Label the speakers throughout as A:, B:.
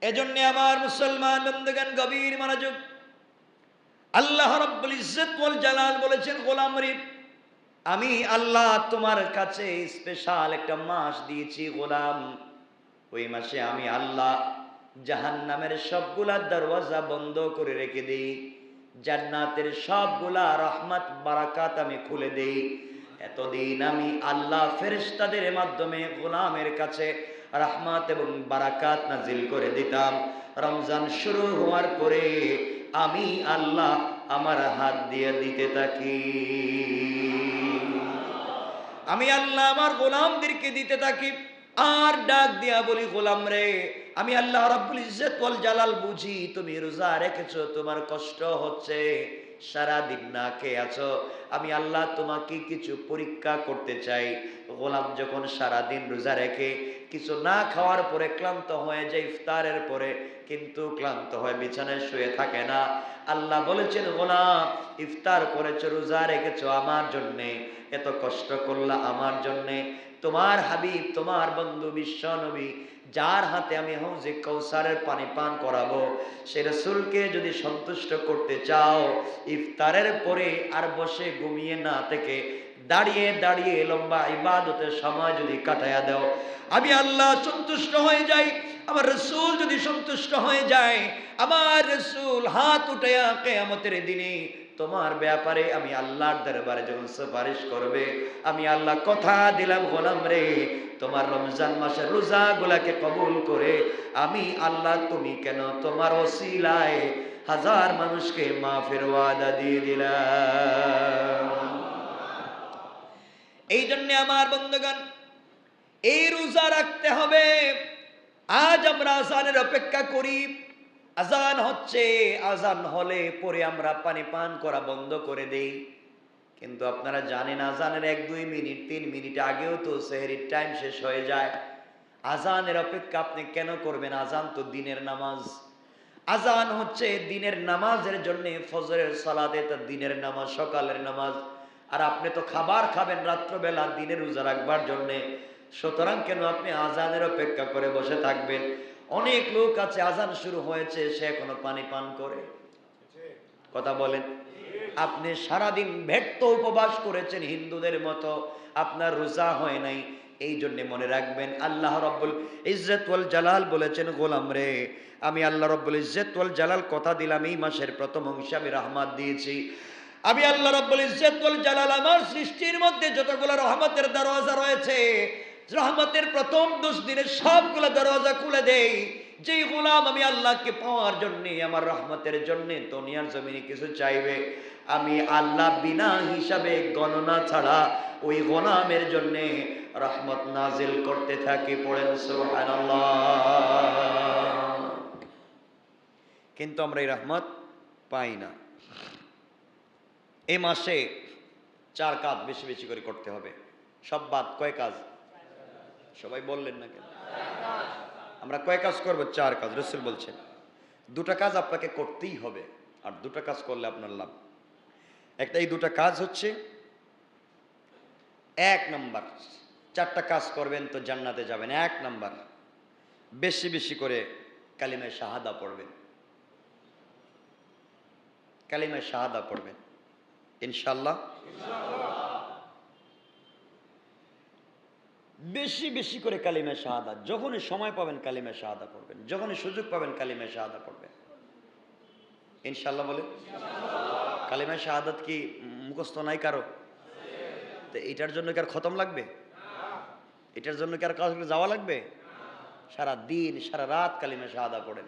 A: এজন্য আমার মুসলমান বন্ধুগণ গভীর মনোযোগ। আল্লাহ রাব্বুল ইজ্জত ওয়াল জালাল বলেছেন, গোলাম রে, আমি আল্লাহ তোমার কাছে স্পেশাল একটা মাস দিয়েছি গোলাম। ওই মাসে আমি আল্লাহ জাহান্নামের সবগুলা দরওয়াজা বন্ধ করে রেখে দেই, জান্নাতের সবগুলা রহমত বারাকাত আমি খুলে দেই। এতদিন আমি আল্লাহ ফেরেশতাদের মাধ্যমে গোলামের কাছে রহমত এবং বারাকাত নাজিল করে দিতাম। রমজান শুরু হওয়ার পরে আমি আল্লাহ আমার হাত দিয়ে দিতে থাকি, আমি আল্লাহ আমার গোলামদেরকে দিতে থাকি। আর ডাক দিয়া বলি, গোলাম রে, আমি আল্লাহ রাব্বুল ইজ্জত ওয়াল জালাল বুঝি তুমি রোজা রেখেছো, তোমার কষ্ট হচ্ছে, সারা দিন না খেয়ে আছো। আমি আল্লাহ তোমাকে কিছু পরীক্ষা করতে চাই। গোলাম যখন সারা দিন রোজা রেখে কিছু না খাওয়ার পরে ক্লান্ত হয়ে যায়, ইফতারের পরে কিন্তু ক্লান্ত হয়ে বিছানায় শুয়ে থাকে না। আল্লাহ বলেছেন, গোলাম ইফতার করেছো, রোজা রেখেছো আমার জন্যে, এত কষ্ট করলা আমার জন্যে। তোমার হাবিব, তোমার বন্ধু বিশ্ব নবী, যার হাতে আমি হাউজে কাউসারের পানি পান করাবো, সে রাসূলকে যদি সন্তুষ্ট করতে চাও, ইফতারের পরে আর বসে ঘুমিয়ে না থেকে দাঁড়িয়ে দাঁড়িয়ে লম্বা ইবাদতের সময় যদি কাটায়া দাও, আমি আল্লাহ সন্তুষ্ট হয়ে যাই। আমার রাসূল যদি সন্তুষ্ট হয়ে যায়, আমার রাসূল হাত উঠায়া কিয়ামতের দিনে তোমার ব্যাপারে আমি আল্লাহর দরবারে যখন সুপারিশ করবে, আমি আল্লাহ কথা দিলাম গোলাম রে, তোমার রমজান মাসের রোজাগুলাকে কবুল করে আমি আল্লাহ তুমি কেন তোমার ওসিলায় হাজার মানুষকে মাফের ওয়াদা দিয়ে দিলাম। এই জন্য আমার বন্ধুগণ, এই রোজা রাখতে হবে। আজ আমরা আজানের অপেক্ষা করি, আজান হচ্ছে, আজান হলে পরে আমরা পানি পান করা বন্ধ করে দেই। কিন্তু আপনারা জানেন আজানের 1-2 মিনিট 3 মিনিট আগেও তো সেহরির টাইম শেষ হয়ে যায়। আজানের অপেক্ষা আপনি কেন করবেন? আজান তো দিনের নামাজ। আজান হচ্ছে দিনের নামাজের জন্য, ফজরের সালাতে তো দিনের নামাজ, সকালের নামাজ। আর আপনি তো খাবার খাবেন রাত্রবেলা দিনের রোজা রাখবার জন্যে। সুতরাং কেন আপনি আজানের অপেক্ষা করে বসে থাকবেন? অনেক লোক আছে আজান শুরু হয়েছে সে এখনো পানি পান করে। কথা বলেন। আপনি সারাদিন ব্যর্থ উপবাস করেছেন হিন্দুদের মতো, আপনার রোজা হয় নাই। এই জন্য মনে রাখবেন, আল্লাহ রাব্বুল ইজ্জত ওয়াল জালাল বলেছেন, গোলাম রে, আমি আল্লাহ রাব্বুল ইজ্জত ওয়াল জালাল কথা দিলাম এই মাসের প্রথম অংশে আমি রহমত দিয়েছি। আমি আল্লাহ রাব্বুল ইজ্জত ওয়াল জালাল আমার সৃষ্টির মধ্যে যতগুলো রহমতের দরওয়াজা রয়েছে, রহমতের প্রথম 10 দিনের সবগুলো দরওয়াজা খুলে দেই। যেই গোলাম আমি আল্লাহকে পাওয়ার জন্যে, আমার রহমতের জন্যে দুনিয়ার জমিনে কিছু চাইবে, আমি আল্লাহ বিনা হিসাবে গণনা ছাড়া ওই গোলামের জন্যে রহমত নাজিল করতে থাকি। পড়েন সুবহানাল্লাহ। কিন্তু আমরা এই রহমত পাই না। এই মাসে 4 কাজ বেশি বেশি করে করতে হবে। সব বাদ, কয় কাজ? সবাই বললেন না কেন? আমরা কয় কাজ করব? 4 কাজ। রাসূল বলছেন 2টা কাজ আপনাকে করতেই হবে, আর 2টা কাজ করলে আপনার লাভ। একটা, এই 2টা কাজ হচ্ছে, 1 নাম্বার, 4টা কাজ করবেন তো জান্নাতে যাবেন। 1 নাম্বার, বেশি বেশি করে কালিমায়ে শাহাদা পড়বেন। কালিমায়ে শাহাদা পড়বেন ইনশাআল্লাহ। বেশি বেশি করে কালিমায়ে শাহাদা, যখনই সময় পাবেন কালিমায়ে শাহাদা পড়বেন, যখনই সুযোগ পাবেন কালিমায়ে শাহাদা পড়বেন ইনশাআল্লাহ। বলে কালিমায়ে শাহাদাত কি মুখস্থ নাই কারো? তো এটার জন্য কি আর খতম লাগবে? এটার জন্য কি আর কারো যাওয়া লাগবে? সারা দিন সারা রাত কালিমায়ে শাহাদা পড়েন।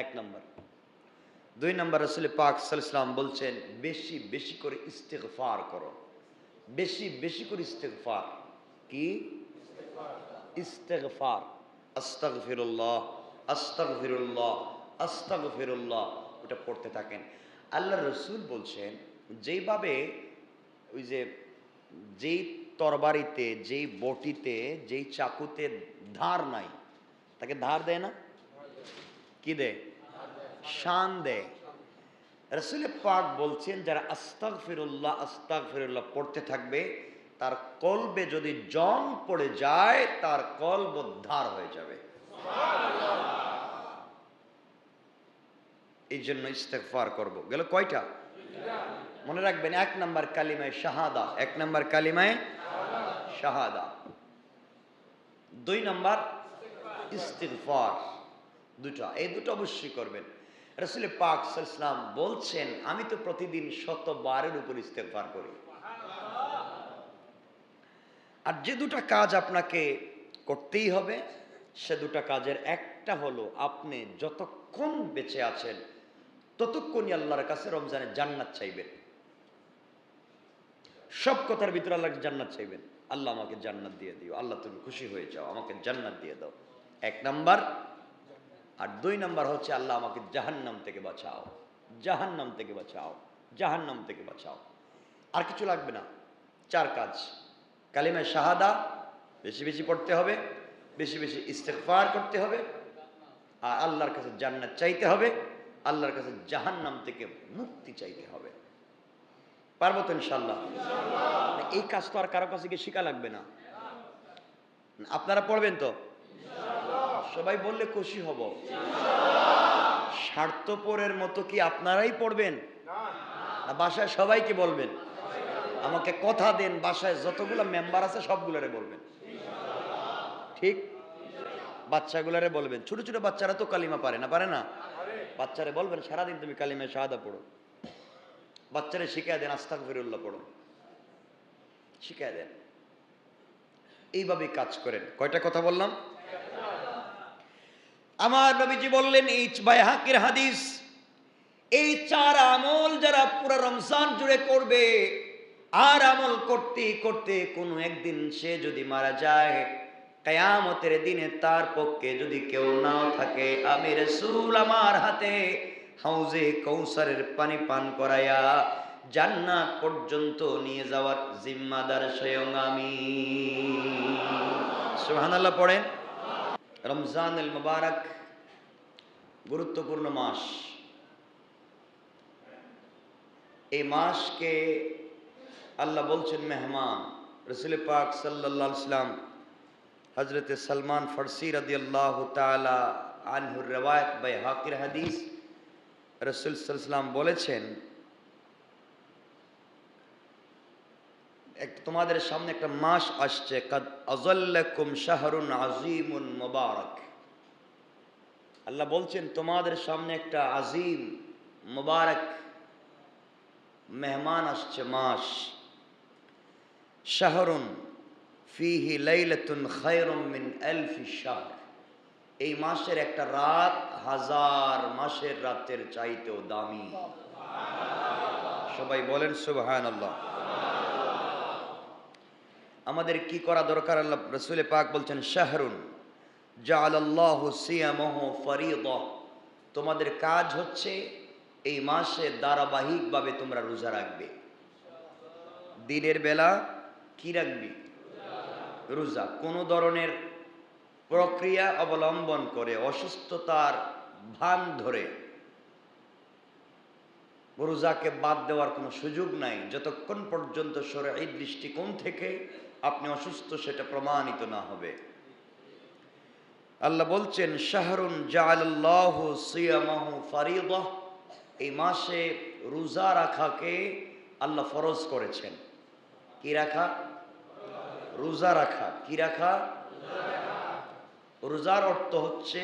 A: 1 নাম্বার। 2 নাম্বার, রাসূল পাক সাল্লাল্লাহু আলাইহি ওয়াসাল্লাম বলছেন বেশি বেশি করে ইস্তিগফার করো। বেশি বেশি করে ইস্তিগফার। কি ইস্তিগফার? আস্তাগফিরুল্লাহ, আস্তাগফিরুল্লাহ, আস্তাগফিরুল্লাহ, ওটা পড়তে থাকেন। আল্লাহর রাসূল বলছেন যেইভাবে ওই যে যেই তরবারিতে, যেই বটিতে, যেই চাকুতে ধার নাই তাকে ধার দেয় না? কি দেয়? শান দেয়। রাসূল পাক বলছেন যারা আস্তাগফিরুল্লাহ আস্তাগফিরুল্লাহ পড়তে থাকবে, তার কলবে যদি জং পড়ে যায় তার কলব উদ্ধার হয়ে যাবে। এই জন্য ইস্তেগফার করব। গেল কয়টা? মনে রাখবেন, 1 নাম্বার কালিমায়ে শাহাদা, 1 নাম্বার কালিমায়ে শাহাদা, 2 নাম্বার ইস্তিগফার, দুটো, এই দুটো অবশ্যই করবেন। রাসূল পাক সাল্লাল্লাহু আলাইহি ওয়াসাল্লাম বলছেন, আমি তো প্রতিদিন 100 বারের উপর ইস্তেগফার করি। আর যে দুটো কাজ আপনাকে করতেই হবে, সে দুটো কাজের একটা হলো, আপনি যতক্ষণ বেঁচে আছেন ততক্ষণই আল্লাহর কাছে রমজানের জান্নাত চাইবেন। সব কথার ভিতরে আল্লাহকে জান্নাত চাইবেন। আল্লাহ আমাকে জান্নাত দিয়ে দিও, আল্লাহ তুমি খুশি হয়ে যাও, আমাকে জান্নাত দিয়ে দাও, 1 নাম্বার। আর 2 নাম্বার হচ্ছে, আল্লাহ আমাকে জাহান্নাম থেকে বাঁচাও, জাহান্নাম থেকে বাঁচাও, জাহান্নাম থেকে বাঁচাও। আর কিছু লাগবে না, 4 কাজ। কালিমায়ে শাহাদা বেশি বেশি পড়তে হবে, বেশি বেশি ইস্তেগফার করতে হবে, আর আল্লাহর কাছে জান্নাত চাইতে হবে, আল্লাহর কাছে জাহান্নাম থেকে মুক্তি চাইতে হবে। পারবো তো ইনশাআল্লাহ? এই কাজ তো আর কারো কাছে গিয়ে শিখা লাগবে না, আপনারা পড়বেন তো? সবাই বললে খুশি হব। স্বার্থপরের মতো কি আপনারাই পড়বেন, না বাসায় সবাইকে বলবেন? আমাকে কথা দেন, বাসায় যতগুলো মেম্বার আছে সবগুলোরে বলবেন, ঠিক? বাচ্চাগুলারে বলবেন, ছোট ছোট বাচ্চারা তো কালিমা পারে না, পারে না? বাচ্চারে বলবেন, সারাদিন তুমি কালিমায়ে শাহাদা পড়ো। বাচ্চারে শিখায় দেন আস্তাগফিরুল্লাহ পড়ো, শিখায় দেন। এইভাবে কাজ করেন। কয়টা কথা বললাম? আমার নবীজি বললেন, এই বাইহাকির হাদিস, এই 4 আমল যারা পুরো রমজান জুড়ে করবে, আর আমল করতে করতে কোনো একদিন সে যদি মারা যায়, কিয়ামতের দিনে তার পক্ষে যদি কেউ নাও থাকে, আমি রাসূল আমার হাতে হাউজে কাউসারের পানি পান করায়া জান্নাত পর্যন্ত নিয়ে যাওয়ার জিম্মাদার স্বয়ং আমি। সুবহানাল্লাহ পড়েন। রমজানুল মুবারক গুরুত্বপূর্ণ মাস। এই মাসকে আল্লাহ বলছেন মেহমান। রাসূল পাক সাল্লাল্লাহু আলাইহি ওয়াসাল্লাম, হযরতে সালমান ফারসি রাদিয়াল্লাহু তাআলা আনহুর riwayat বাইহাকির হাদিস, রাসূল সাল্লাল্লাহু আলাইহি ওয়াসাল্লাম বলেছেন, তোমাদের সামনে একটা মাস আসছে, কাদ আযাল্লাকুম শাহরুন আযীমুন মুবারক। আল্লাহ বলছেন, তোমাদের সামনে একটা আজিম মুবারক মেহমান আসছে মাস। শাহরুন ফিহি লাইলাতুন খায়রুম মিন আলফি শাহর। এই মাসের একটা রাত 1000 মাসের রাতের চাইতেও দামি। সবাই বলেন সুবহানাল্লাহ। আমাদের কি করা দরকার? আল্লাহ রাসূল পাক বলছেন, শাহরুন জাআলাল্লাহু সিয়ামাহু ফরিদা। তোমাদের কাজ হচ্ছে এই মাসে ধারাবাহিকভাবে তোমরা রোজা রাখবে। দিনের বেলা কি রাখবি? রোজা। কোনো ধরনের প্রক্রিয়া অবলম্বন করে, অসুস্থতার ভান ধরে রোজাকে বাদ দেওয়ার কোনো সুযোগ নাই, যতক্ষণ পর্যন্ত শরঈ দৃষ্টিকোণ থেকে আপনি অসুস্থ সেটা প্রমাণিত না হবে। আল্লাহ বলছেন, শাহরুন জাআলাল্লাহু সিয়ামাহু ফরিদা। এই মাসে রোজা রাখাকে আল্লাহ ফরজ করেছেন। কি রাখা? রোজা রাখা। কি রাখা? রোজার অর্থ হচ্ছে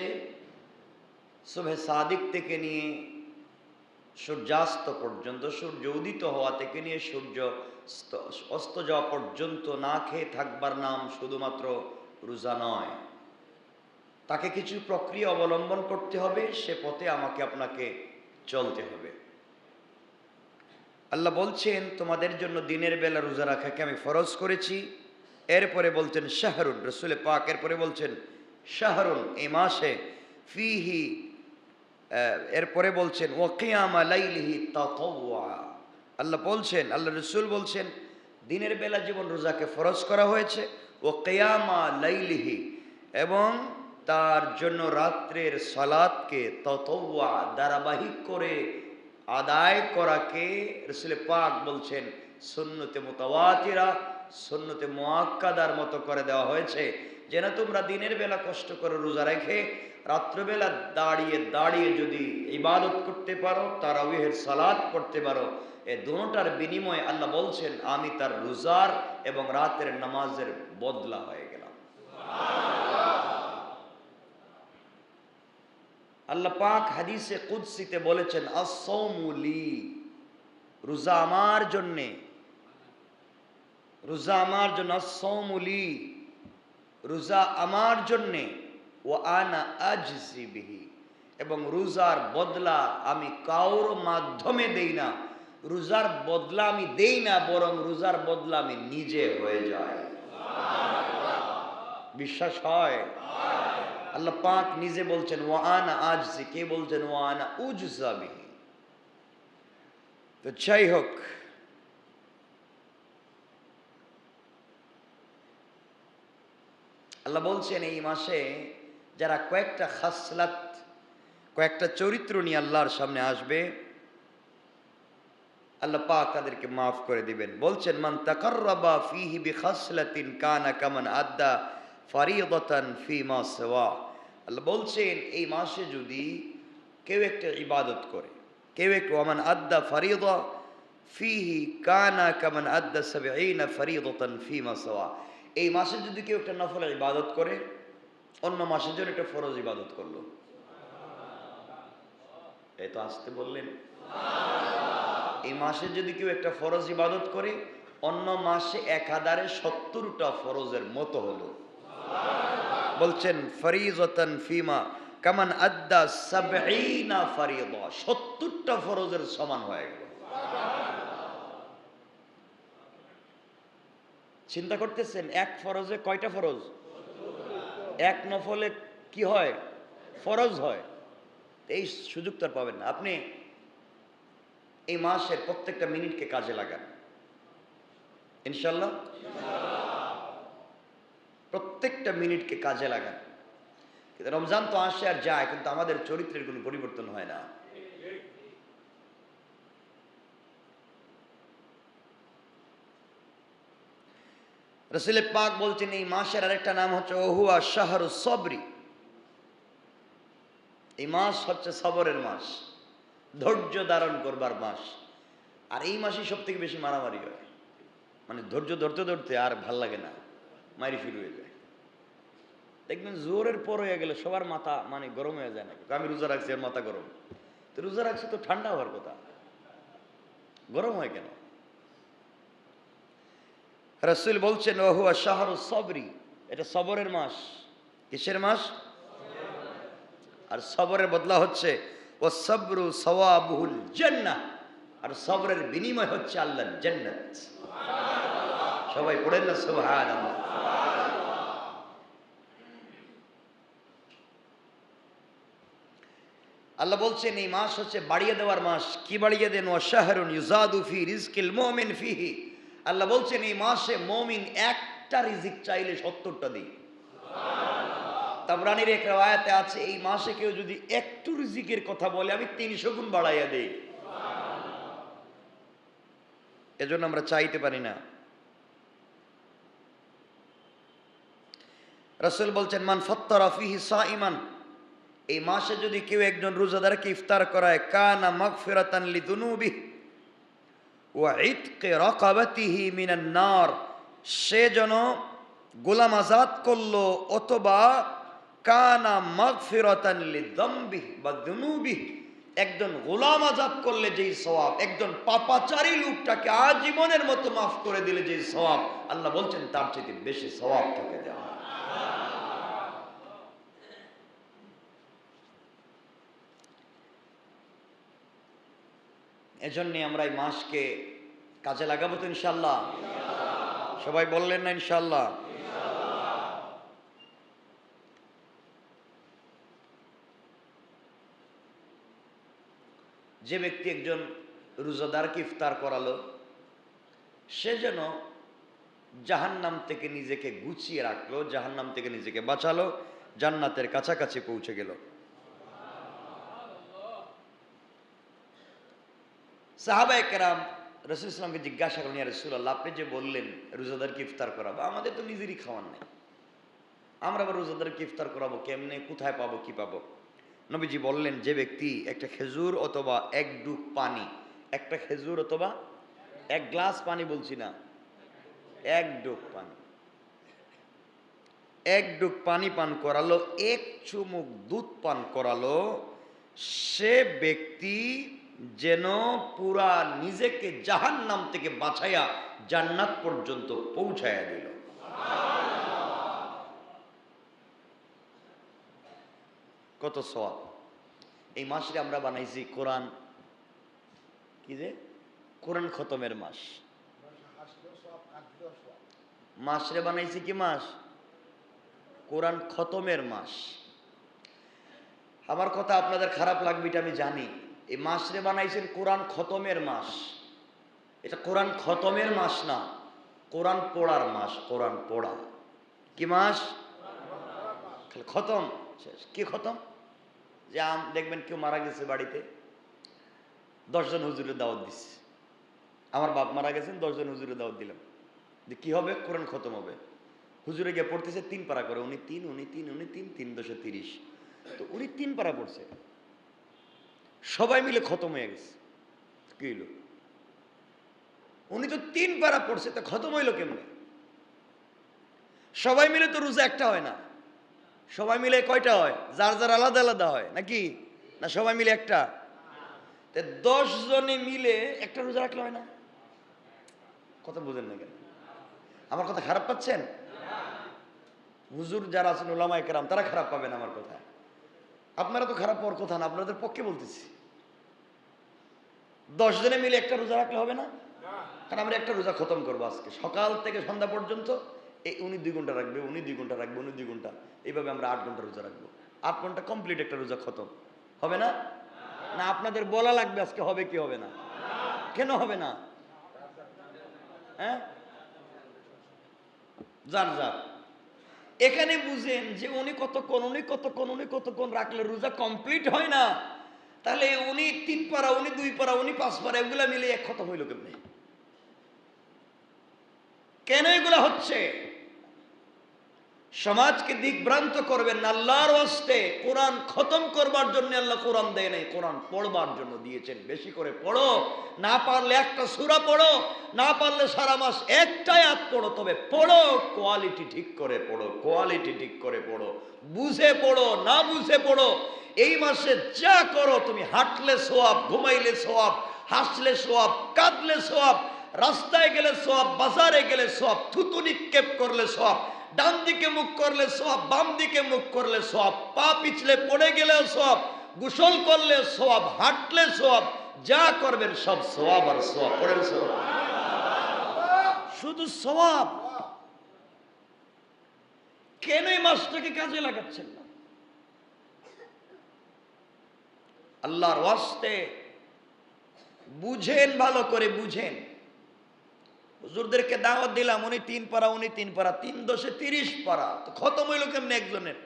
A: সুবহে সাদিক থেকে নিয়ে সূর্যাস্ত পর্যন্ত, সূর্য উদিত হওয়া থেকে নিয়ে সূর্য অস্ত যাওয়া পর্যন্ত না খেয়ে থাকবার নাম শুধুমাত্র রোজা নয়। তাকে কিছু প্রক্রিয়া অবলম্বন করতে হবে, সে পথে আমাকে আপনাকে চলতে হবে। আল্লাহ বলছেন, তোমাদের জন্য দিনের বেলা রোজা রাখাকে আমি ফরজ করেছি। এরপরে বলছেন শাহরুন, রাসূল পাক এরপরে বলছেন শাহরুন, এই মাসে ফিহি, এরপরে বলছেন ওয়া কিয়ামা লাইলিহি তাতাওয়া। আল্লাহ বলছেন, আল্লাহ রাসূল বলছেন, দিনের বেলা যেমন রোজাকে ফরজ করা হয়েছে, ও কিয়ামা লাইলিহি, এবং তার জন্য রাত্রের সালাতকে তাতাওয়া ধারাবাহিক করে আদায় করাকে রাসূল পাক বলছেন সুন্নতে মুতাওয়াতিরা, সুন্নতে মুআক্কাদার মতো করে দেওয়া হয়েছে, যেন তোমরা দিনের বেলা কষ্ট করে রোজা রেখে রাত্রবেলা দাঁড়িয়ে দাঁড়িয়ে যদি ইবাদত করতে পারো, তারাউইহের সালাত পড়তে পারো, এই দুটোটার বিনিময়ে আল্লাহ বলছেন আমি তার রোজার এবং রাতের নামাজের বদলা হয়ে গেলাম। আল্লাহ পাক হাদিসে কুদসিতে বলেছেন আস-সাওমু লি, রোজা আমার জন্যে, রোজা আমার জন্য, আস-সাওমু লি, রোজা আমার জন্যে, ওয়া আনা আজজি বিহি, এবং রোজার বদলা আমি কারোর মাধ্যমে দেই না, রোজার বদলা আমি দেই না, বরং রোজার বদলা আমি নিজে হয়ে যাই। বিশ্বাস হয়? আল্লাহ পাক নিজে বলছেন ওয়া আনা আজজি, কে বলছেন ওয়া আনা উজজা বিহি। তো যাই হোক, আল্লাহ বলছেন এই মাসে যারা কয়েকটা খাসলাত, কয়েকটা চরিত্র নিয়ে আল্লাহর সামনে আসবে, আল্লাহ পাক তাদেরকে মাফ করে দিবেন। বলছেন মান তাকাররাবা ফীহি বিখাসলাতিন কানা কামান আদ্দা ফারিদাতান ফীমা সিওয়া। আল্লাহ বলছেন এই মাসে যদি কেউ একটা ইবাদত করে, কেউ একটু, ওয়ামান আদ্দা ফারিদা ফীহি কানা কামান আদ্দা ৭০ ফারিদাতান ফীমা সিওয়া। এই মাসে যদি কেউ একটা নফল ইবাদত করে, অন্য মাসের জন্য একটা ফরজ ইবাদত করলো। এই তো আসতে বললেন। এই মাসে যদি কেউ একটা ফরজ ইবাদত করে, অন্য মাসে একাধারে ৭০টা ফরজের মতো হলো। বলছেন ফরিজাতান ফিমা কামান আদ্দা ৭০ ফারিদা, ৭০টা ফরজের সমান হয়ে গেল। চিন্তা করতেছেন এক ফরজে কয়টা ফরজ? এক নফলে কি হয়? ফরজ হয়। এই সুযোগ তো আর পাবেন না। আপনি এই মাসের প্রত্যেকটা মিনিটকে কাজে লাগান ইনশাল্লাহ। প্রত্যেকটা মিনিটকে কাজে লাগান। কিন্তু রমজান তো আসে আর যায়, কিন্তু আমাদের চরিত্রের কোনো পরিবর্তন হয় না। রাসূল পাক বলছেন এই মাসের আরেকটা নাম হচ্ছে ওহুয়া শাহরুস সবরি। এই মাস হচ্ছে সবরের মাস, ধৈর্য ধারণ করবার মাস। আর এই মাসেই সব থেকে বেশি মারামারি হয়। মানে ধৈর্য ধরতে ধরতে আর ভাল লাগে না, মারি শুরু হয়ে যায়। দেখবেন জোরের পর হয়ে গেলে সবার মাথা মানে গরম হয়ে যায় না। আমি রোজা রাখছি আর মাথা গরম, তো রোজা রাখছি তো ঠান্ডা হওয়ার কথা, গরম হয় কেন? রাসূল বলছেন ওহুয়া শাহরুস সবরি, এটা সবরের মাস। কিসের মাস? আর সবরের বদলা হচ্ছে ও সবরু সওয়াবুল জান্নাহ, আর সবরের বিনিময় হচ্ছে আল্লাহর জান্নাত। সবাই পড়েন না সুবহানাল্লাহ। আল্লাহ বলছেন এই মাস হচ্ছে বাড়িয়ে দেওয়ার মাস। কি বাড়িয়ে দেন? ওয়া শাহরুন ইউজাদু ফি রিজকিল মুমিন ফিহি। আল্লাহ বলছেন এই মাসে মুমিন একটা রিজিক চাইলে ৭০টা দিই। তাবরানীর এক riwayate আছে এই মাসে কেউ যদি একটু রিজিকের কথা বলে আমি ৩০০ গুণ বাড়াইয়া দেই। এজন্য আমরা চাইতে পারি না। রাসূল বলছেন মান ফাত্তারা ফিহি সাইমান, এই মাসে যদি কেউ একজন রোজাদারকে ইফতার করায় কানা মাগফিরাতান লিযুনুবিহি ওয়া ইতকি রাকাবাতিহি মিনান নার, সে যেন গোলাম আজাদ করলো, অথবা কানা মাগফিরাতান লিযামবিহি বা যুনুবিহি, একজন গোলাম আজাদ করলে যেই সওয়াব, একজন পাপাচারী লোকটাকে আজীবনের মতো মাফ করে দিলে যেই সওয়াব, আল্লাহ বলছেন তার চেয়ে বেশি সওয়াব তাকে দেওয়া। এজন্য আমরা এই মাসকে কাজে লাগাবো তো ইনশাআল্লাহ। সবাই বললেন না ইনশাআল্লাহ? যে ব্যক্তি একজন রোজাদারকে ইফতার করালো, সে যেন জাহান্নাম থেকে নিজেকে গুছিয়ে রাখলো, জাহান্নাম থেকে নিজেকে বাঁচালো, জান্নাতের কাছাকাছি পৌঁছে গেল। সাহাবায়ে কেরাম রাসূল ইসলামকে জিজ্ঞাসা করলেন, ইয়া রাসূলুল্লাহ, আপনি যে বললেন রোজাদারকে ইফতার করাবো, আমাদের তো নিজেরই খাওয়ার নাই, আমরা আবার রোজাদারকে ইফতার করাবো কেমনে, কোথায় পাবো, কি পাবো? নবীজি বললেন, যে ব্যক্তি একটা খেজুর অথবা এক ডুব পানি, একটা খেজুর অথবা এক গ্লাস পানি, বলছি না, এক ডুব পানি, এক ডুব পানি পান করালো, এক চুমুক দুধ পান করালো, সে ব্যক্তি যেন পুরা নিজেকে জাহান্নাম থেকে বাঁচাইয়া জান্নাত পর্যন্ত পৌঁছায়া দিল। কত সওয়াব! এই মাসে আমরা বানাইছি কোরআন, কি যে কোরআন খতমের মাস। মাসরে বানাইছি কি মাস? কোরআন খতমের মাস। আমার কথা আপনাদের খারাপ লাগবে এটা আমি জানি, এই মাসরে বানাইছেন কোরআন খতমের মাস। এটা কোরআন খতমের মাস না, কোরআন পড়ার মাস। কোরআন পড়া কি মাস? খতম শেষ। কি খতম? যে দেখবেন কেউ মারা গেছে বাড়িতে, 10 জন হুজুরের দাওয়াত দিচ্ছে। আমার বাপ মারা গেছেন, 10 জন হুজুরের দাওয়াত দিলাম, যে কি হবে? কোরআন খতম হবে। হুজুরে গিয়ে পড়তেছে 3 পারা করে, উনি 3, উনি 3, উনি 3, 3 × 30। তো উনি 3 পারা পড়ছে, সবাই মিলে খতম হয়ে গেছে। কি হইল? উনি তো 3 পারা পড়ছে, তো খতম হইল কেমনে? সবাই মিলে তো রোজা একটা হয় না, সবাই মিলে কয়টা হয়? যার যার আলাদা আলাদা হয় নাকি? না সবাই মিলে একটা? 10 জনে মিলে একটা রোজা রাখলে হয় না? কথা বুঝেন না কেন? আমার কথা খারাপ পাচ্ছেন? হুজুর যারা আছেন উলামায়ে কেরাম তারা খারাপ পাবেন আমার কথা, আপনারা তো খারাপ পাওয়ার কথা না, আপনাদের পক্ষে বলতেছি। 10 জনে মিলে একটা রোজা রাখলে হবে না? কারণ আমরা একটা রোজা খতম করবো আজকে, সকাল থেকে সন্ধ্যা পর্যন্ত। এই উনি 2 ঘন্টা রাখবে, উনি 2 ঘন্টা রাখবে, উনি 2 ঘন্টা, এইভাবে আমরা 8 ঘন্টা রোজা রাখবো। 8 ঘন্টা কমপ্লিট একটা রোজা খতম হবে না? না আপনাদের বলা লাগবে আজকে হবে কি হবে না? কেন হবে না? হ্যাঁ, যার যার এখানে বুঝেন যে উনি কতক্ষণ, উনি কতক্ষণ, উনি কতক্ষণ রাখলে রোজা কমপ্লিট হয় না। তাহলে উনি 3 পারা, উনি 2 পারা, উনি 5 পারা, এগুলা মিলে এক খতম হইল কেমনে? কেন এগুলা হচ্ছে? সমাজকে দিকভ্রান্ত করবেন না। আল্লাহর ওয়াস্তে কোরআন খতম করবার জন্য আল্লাহ কোরআন দেয় নাই, কোরআন পড়বার জন্য দিয়েছেন। বেশি করে পড়ো, না পারলে একটা সূরা পড়ো, না পারলে সারা মাস একটা আয়াত পড়ো, তবে পড়ো, কোয়ালিটি ঠিক করে পড়ো, কোয়ালিটি ঠিক করে পড়ো, বুঝে পড়ো, না বুঝে পড়ো। এই মাসে যা করো তুমি, হাঁটলে সওয়াব, ঘুমাইলে সওয়াব, হাসলে সওয়াব, কাঁদলে সওয়াব, রাস্তায় গেলে সওয়াব, বাজারে গেলে সওয়াব, থুতু নিক্ষেপ করলে সওয়াব, ডান দিকে মুখ করলে সওয়াব, বাম দিকে মুখ করলে সওয়াব, পা পিছলে পড়ে গেলেও সওয়াব, গোসল করলে সওয়াব, হাঁটলে সওয়াব, যা করবেন সব সওয়াব আর সওয়াব। পড়েন সওয়াব, শুধু সওয়াব। কেন এই মাসটাকে কাজে লাগাচ্ছেন না? আল্লাহর ওয়াস্তে বুঝেন, ভালো করে বুঝেন। হুজুরদেরকে দাওয়াত দিলাম, উনি 3 পারা, উনি 3 পারা, 3 × 10 = 30 পারা, তো খতম হইল কেমনে একজনের?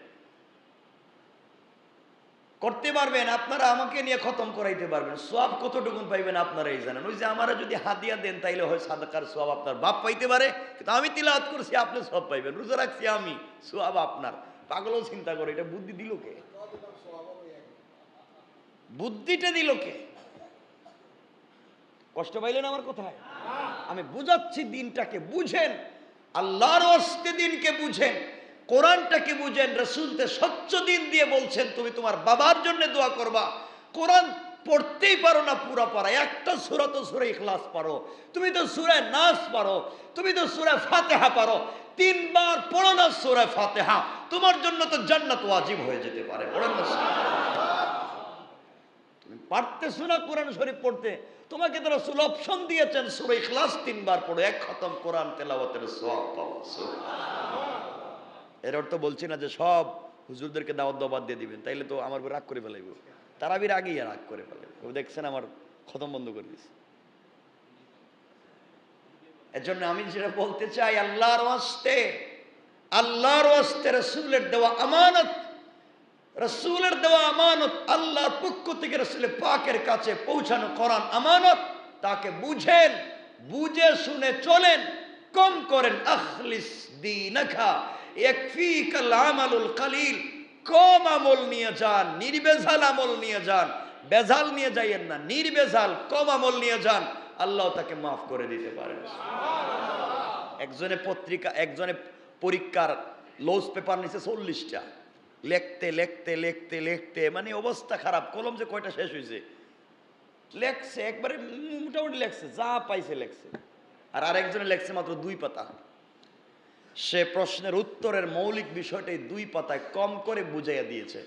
A: করতে পারবেন আপনারা, আমাকে নিয়ে খতম করাইতে পারবেন, সওয়াব কতটুকুন পাইবেন আপনারাই জানেন। ওই যে আমারা যদি হাদিয়া দেন তাইলে হয় সাদাকার সওয়াব আপনার বাপ পাইতে পারে, কিন্তু আমি তিলাওয়াত করছি আপনি সওয়াব পাইবেন, রোজা রাখছি আমি, সওয়াব আপনার। পাগলও চিন্তা করে, এটা বুদ্ধি দিল কে? বুদ্ধিটা দিল কে? কষ্ট পাইলেন আমার কোথায়? আমি বুঝাচ্ছি, দিনটাকে বুঝেন, আল্লাহর ওয়াস্তে দিনকে বুঝেন, কোরআনটাকে বুঝেন। রাসূলতে স্বচ্ছ দিন দিয়ে বলছেন তুমি তোমার বাবার জন্য দোয়া করবা। কোরআন পড়তেই পারো না পুরা পারা, একটা সূরা তো সূরা ইখলাস পারো, তুমি তো সূরা নাস পারো, তুমি তো সূরা ফাতিহা পারো, 3 বার পড়ো না সূরা ফাতিহা, তোমার জন্য তো জান্নাত ওয়াজিব হয়ে যেতে পারে। পড়েন না? তুমি পারতেছো না কোরআন শরীফ পড়তে, তোমাকে তো রাসূল অপশন দিয়েছেন সূরা ইখলাস 3 বার পড়ো, এক খতম কোরআন তেলাওয়াতের সওয়াব পাও। এর অর্থ বলছি না যে সব হুজুরদেরকে দাওয়াত দাওয়াত দিয়ে দিবেন, তাইলে তো আমার রাগ করে ফেলাইব, তারাবির আগেই রাগ করে ফেলাইব। দেখছেন আমার খতম বন্ধ করে দিয়েছে। এজন্য আমি যেটা বলতে চাই, আল্লাহর ওয়াস্তে, আল্লাহর ওয়াস্তে রাসূলের দেওয়া আমানত, রাসূলের দেওয়া আমানত, আল্লাহর পক্ষ থেকে রাসূলের পাকের কাছে পৌঁছানো কোরআন আমানত, তাকে বুঝেন, বুঝে শুনে চলেন, কম করেন। আখলিস দীনাকা ইয়াকফিকাল আমালুল কালিল, কম আমল নিয়ে যান, নির্বেজাল আমল নিয়ে যান, বেজাল নিয়ে যাইয়েন না, নির্বেজাল কম আমল নিয়ে যান, আল্লাহ তাকে মাফ করে দিতে পারেন। একজনে পরীক্ষার লস পেপার নিচে 40টা, লিখতে লিখতে লিখতে লিখতে মানে অবস্থা খারাপ, কলম যে কয়টা শেষ হয়েছে, লেখছে একবারে মোটামুটি লেখছে, যা পাইছে লেখছে। আর আরেকজনে লেখছে মাত্র 2 পাতা। সে প্রশ্নের উত্তরের মৌলিক বিষয়টাই 2 পাতায় কম করে বুঝাইয়া দিয়েছে।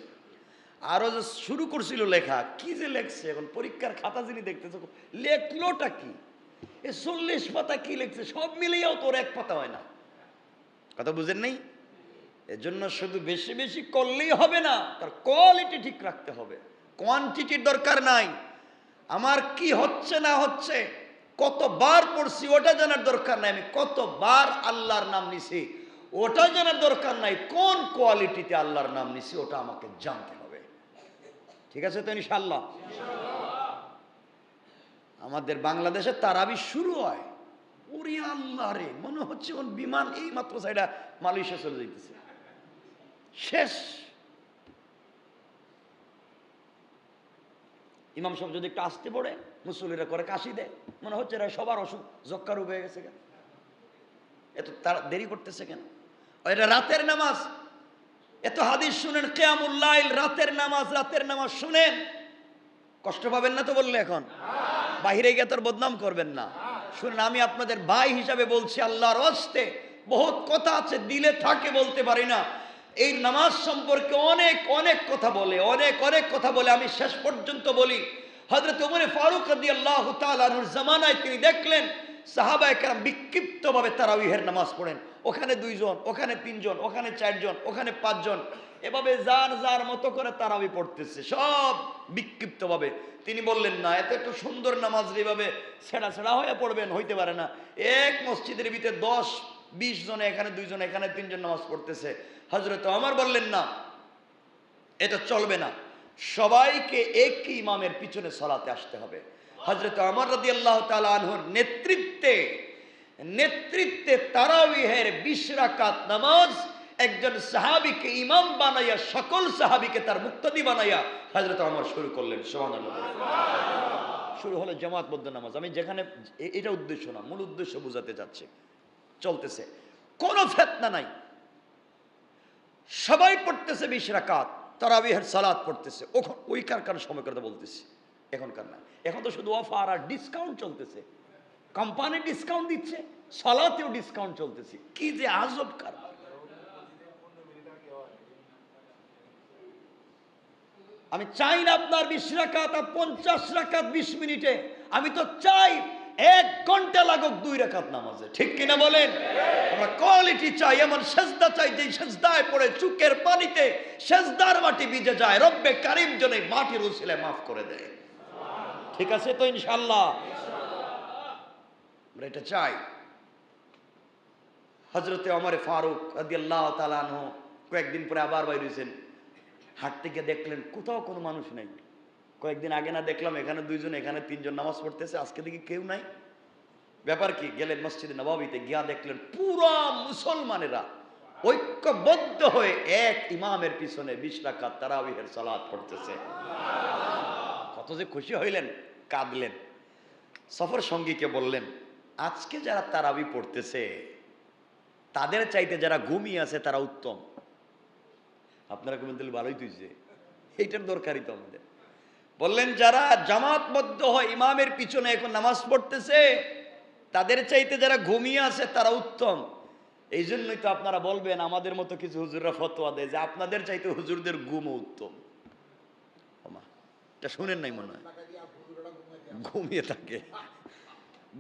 A: আরো যে শুরু করছিল লেখা, কি যে লেখছে, এখন পরীক্ষার খাতা যিনি দেখতেছে লেখলোটা কি, 40 পাতা কি লেখছে, সব মিলিয়েও তোর 1 পাতা হয় না। কথা বুঝেন নাই? এজন্য শুধু বেশি বেশি করলেই হবে না, তার কোয়ালিটি ঠিক রাখতে হবে, কোয়ান্টিটির দরকার নাই। আমার কি হচ্ছে না হচ্ছে, কতবার পড়ছি ওটা জানার দরকার নাই, আমি কতবার আল্লাহর নাম নিছি ওটা জানার দরকার নাই, কোন কোয়ালিটিতে আল্লাহর নাম নিছি ওটা আমাকে জানতে হবে। ঠিক আছে তো ইনশাআল্লাহ? আমাদের বাংলাদেশে তারাবি শুরু হয়, ওরে আল্লাহ রে, মনে হচ্ছে কোন বিমান এই মাত্র সাইডা মালয়েশিয়া চলে যাইতেছে, শেষ। ইমাম সাহেব যদি একটু আসতে পড়ে, মুসল্লিরা করে কাশি দেয়, মনে হচ্ছে এরা সবার অসুখ যক্কা রোগ হয়ে গেছে কেন, এত তারা দেরি করতেছে কেন? এটা রাতের নামাজ, এত হাদিস শুনেন, কিয়ামুল লাইল, রাতের নামাজ শুনেন, কষ্ট পাবেন না তো বললে? এখন বাহিরে গিয়ে তোর বদনাম করবেন না। শুনেন, আমি আপনাদের ভাই হিসাবে বলছি, আল্লাহর ওয়াস্তে, বহুত কথা আছে দিলে থাকে বলতে পারি না। এই নামাজ সম্পর্কে অনেক অনেক কথা বলে, অনেক অনেক কথা বলে, আমি শেষ পর্যন্ত বলি, হযরত ওমর ফারুক রাদিয়াল্লাহু তাআলা আনহুর জামানায় তিনি দেখলেন সাহাবায়ে কেরাম বিক্ষিপ্তভাবে তারাবিহের নামাজ পড়েন, ওখানে 2 জন, ওখানে 3 জন, ওখানে 4 জন, ওখানে 5 জন, এভাবে যার যার মতো করে তারাবি পড়তেছে, সব বিক্ষিপ্তভাবে। তিনি বললেন, না, এত একটু সুন্দর নামাজ এভাবে ছেঁড়া ছেঁড়া হয়ে পড়বেন, হইতে পারে না। এক মসজিদের ভিতরে 10-20 জনে, এখানে 2 জন, এখানে 3 জন নামাজ পড়তেছে। হযরত ওমর বললেন, না, এটা চলবে না, সবাইকে একই ইমামের পিছনে সালাতে আসতে হবে। হযরত ওমর রাদিয়াল্লাহু তাআলা আনহুর নেতৃত্বে তারাবিহের 20 রাকাত নামাজ একজন সাহাবীকে ইমাম বানাইয়া, সকল সাহাবীকে তার মুক্তাদি বানাইয়া হযরত ওমর শুরু করলেন। সুবহানাল্লাহ। শুরু হলো জামাতবদ্ধ নামাজ। আমি যেখানে, এটা উদ্দেশ্য না, মূল উদ্দেশ্য বোঝাতে যাচ্ছে, চলতেছে, কোনো ফিতনা নাই, সবাই পড়তেছে 20 রাকাত তারাবিহের সালাত পড়তেছে। ওইকার সময় কথা বলতেছি, এখনকার না। এখন তো শুধু অফার আর ডিসকাউন্ট চলতেছে, কোম্পানি ডিসকাউন্ট দিচ্ছে, সালাতেও ডিসকাউন্ট চলতেছে, কি যে আজব কারবার। আমি চাই না আপনার 20 রাকাত আর 50 রাকাত 20 মিনিটে, আমি তো চাই 1 ঘন্টা লাগুক 2 রাকাত নামাজে, ঠিক কিনা বলেন? আমরা কোয়ালিটি চাই, এমন সেজদা চাই যে সেজদায় পড়ে চোখের পানিতে সেজদার মাটি ভিজে যায়, রব্বে কারিম যেন এই মাটির উসিলায় মাফ করে দেয়। ঠিক আছে তো ইনশাআল্লাহ? আমরা এটা চাই। হযরতে ওমর ফারুক রাদিয়াল্লাহু তাআলা আনহু কয়েকদিন পরে আবার বাইরে হয়েছেন, হাঁটতে গিয়ে দেখলেন কোথাও কোনো মানুষ নাই। কয়েকদিন আগে না দেখলাম এখানে 2 জন, এখানে 3 জন নামাজ পড়তেছে, আজকে দেখি কেউ নাই, ব্যাপার কি? গেলেন মসজিদে নববীতে, গিয়া দেখলেন পুরা মুসলমানেরা ঐক্যবদ্ধ হয়ে এক ইমামের পিছনে 20 রাকাত তারাবিহের সালাত পড়তেছে। কত যে খুশি হইলেন, কাঁদলেন। সফর সঙ্গীকে বললেন, আজকে যারা তারাবি পড়তেছে তাদের চাইতে যারা ঘুমিয়ে আছে তারা উত্তম। আপনারা কেমন তাহলে ভালোই তুইছে, এইটার দরকারই তো আমাদের। বললেন, যারা জামাতবদ্ধ হয় ইমামের পিছনে এখন নামাজ পড়তেছে তাদের চাইতে যারা ঘুমিয়ে আছে তারা উত্তম। এই জন্যই তো আপনারা বলবেন, আমাদের মতো কিছু হুজুররা ফতোয়া দেয় যে আপনাদের চাইতে হুজুরদের ঘুমও উত্তম। এটা শুনেন নাই মনে হয়, ঘুমিয়ে থাকে,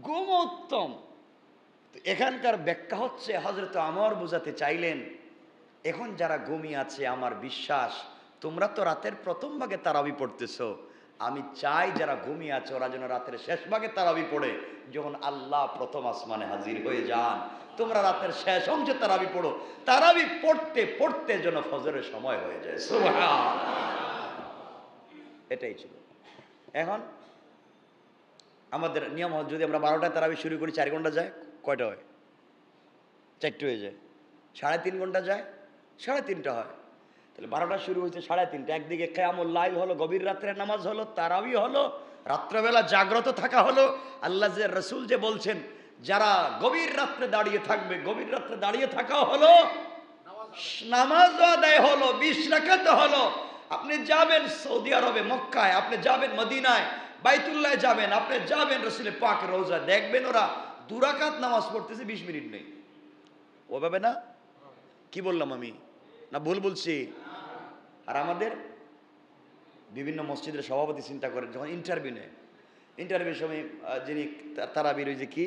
A: ঘুম উত্তম। এখানকার ব্যাখ্যা হচ্ছে, হযরত ওমর বোঝাতে চাইলেন, এখন যারা ঘুমিয়ে আছে আমার বিশ্বাস তোমরা তো রাতের প্রথম ভাগে তারাবি পড়তেছো, আমি চাই যারা ঘুমিয়ে আছে ওরা যেন রাতের শেষ ভাগে তারাবি পড়ে, যখন আল্লাহ প্রথম আসমানে হাজির হয়ে যান তোমরা রাতের শেষ অংশে তারাবি পড়ো, তারাবি পড়তে পড়তে যেন ফজরের সময় হয়ে যায়। সুবহান। এটাই ছিল। এখন আমাদের নিয়ম যদি আমরা 12টায় তারাবি শুরু করি, 4 ঘন্টা যায়, কয়টা হয়? 4টে হয়ে যায়। 3.5 ঘন্টা যায়, 3.5টা হয়। তাহলে 12টা শুরু হয়েছে 3.5টা, একদিকে কিয়ামুল লাইল হলো, গভীর রাত্রে নামাজ হলো, তারাবি হলো, রাত্রেবেলা জাগ্রত থাকা হলো। আল্লাহ যে রসুল যে বলছেন যারা গভীর রাত্রে দাঁড়িয়ে থাকবে, গভীর রাত্রে দাঁড়িয়ে থাকা হলো, নামাজ আদায় হলো, 20 রাকাত হলো। আপনি যাবেন সৌদি আরবে মক্কায়, আপনি যাবেন মদিনায় বাইতুল্লাহ যাবেন, আপনি যাবেন রসুলের পাক রওজা, দেখবেন ওরা 2 রাকাত নামাজ পড়তেছে, 20 মিনিট নেই। ওভাবে না? কি বললাম আমি? না ভুল বলছি? আর আমাদের বিভিন্ন মসজিদের সভাপতি চিন্তা করেন, যখন ইন্টারভিউ নেয়, ইন্টারভিউর সময় যিনি তারাবির ওই যে কি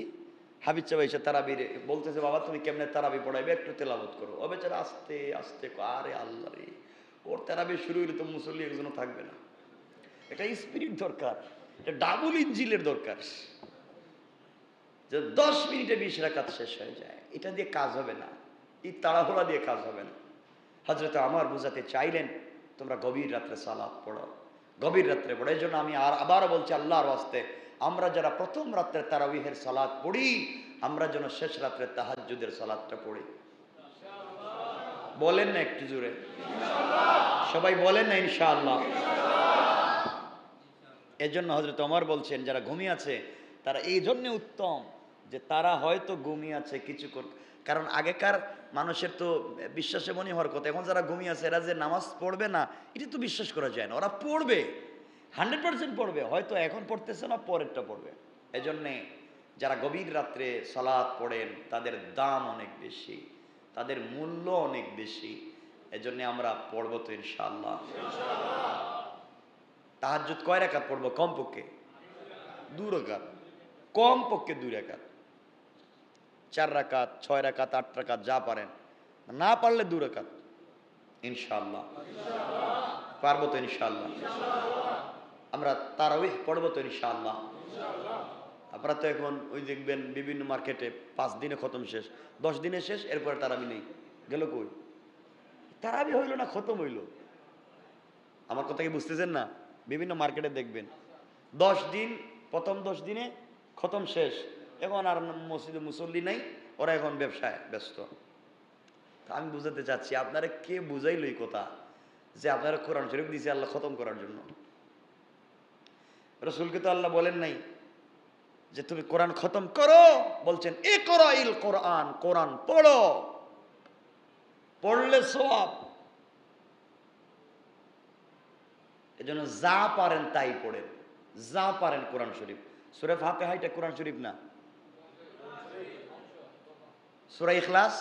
A: হাবিজ চাবা এসে তারাবির বলতেছে, বাবা তুমি কেমনে তারাবি পড়াইবে, একটু তেলাওয়াত করো। ও বেচারা আস্তে আস্তে, আরে আল্লাহ রে, ওর তারাবি শুরু হলে তো মুসল্লি একজনও থাকবে না। এটা স্পিরিট দরকার, এটা ডাবল ইঞ্জিনের দরকার, যে 10 মিনিটে 20 রাকাত শেষ হয়ে যায়। এটা দিয়ে কাজ হবে না, এই তাড়াহুড়া দিয়ে কাজ হবে না। হযরত আমার বুঝাতে চাইলেন তোমরা গভীর রাত্রে সালাত পড়ো, গভীর রাত্রে পড়ো। এই জন্য আমি আবারও বলছি আল্লাহর ওয়াস্তে, আমরা যারা প্রথম রাত্রে তারাবিহের সালাত পড়ি, আমরা যেন শেষ রাত্রে তাহাজ্জুদের সালাতটা পড়ি। বলেন না একটু জোরে? সবাই বলেন না ইনশাআল্লাহ? এজন্য হযরত ওমর বলছেন যারা ঘুমিয়ে আছে তারা এই জন্য উত্তম, যে তারা হয়তো ঘুমিয়ে আছে কিছুক্ষণ। কারণ আগেকার মানুষের তো বিশ্বাসে মনে হওয়ার কথা, এখন যারা ঘুমিয়ে আছে এরা যে নামাজ পড়বে না, এটা তো বিশ্বাস করা যায় না। ওরা পড়বে, 100% পড়বে, হয়তো এখন পড়তেছে না, পরেরটা পড়বে। এজন্যে যারা গভীর রাত্রে সালাত পড়েন তাদের দাম অনেক বেশি, তাদের মূল্য অনেক বেশি। এজন্য আমরা পড়বো তো ইনশাআল্লাহ। তাহাজ্জুদ কয় রাকাত পড়বো? কমপক্ষে 2 রাকাত, কমপক্ষে 2 রাকাত, 4 রাকাত, 6 রাকাত, 8 রাকাত, যা পারেন। না পারলে 2 রাকাত ইনশাআল্লাহ। পারবো তো ইনশাআল্লাহ? আমরা তারাবিহ পড়বো তো ইনশাআল্লাহ? আপনারা তো এখন ওই দেখবেন বিভিন্ন মার্কেটে 5 দিনে খতম শেষ, 10 দিনে শেষ, এরপরে তারাবি নেই। গেল কই? তারাবি হইল না খতম হইল? আমার কথা কি বুঝতেছেন না? বিভিন্ন মার্কেটে দেখবেন 10 দিন, প্রথম 10 দিনে খতম শেষ, এখন আর মসজিদে মুসল্লি নাই, ওরা এখন ব্যবসায় ব্যস্ত। আমি বুঝাতে চাচ্ছি, আপনারা কে বুঝাইল এই কথা যে আপনারা কোরআন শরীফ দিয়েছে আল্লাহ খতম করার জন্য? রসুলকে তো আল্লাহ বলেন নাই যে তুমি কোরআন খতম করো, বলছেন ইকরাইল কোরআন, কোরআন পড়ো, পড়লে সওয়াব। এজন্য যা পারেন তাই পড়েন, যা পারেন কোরআন শরীফ। সূরা ফাতিহা এটা কোরআন শরীফ না? সূরা ইখলাস,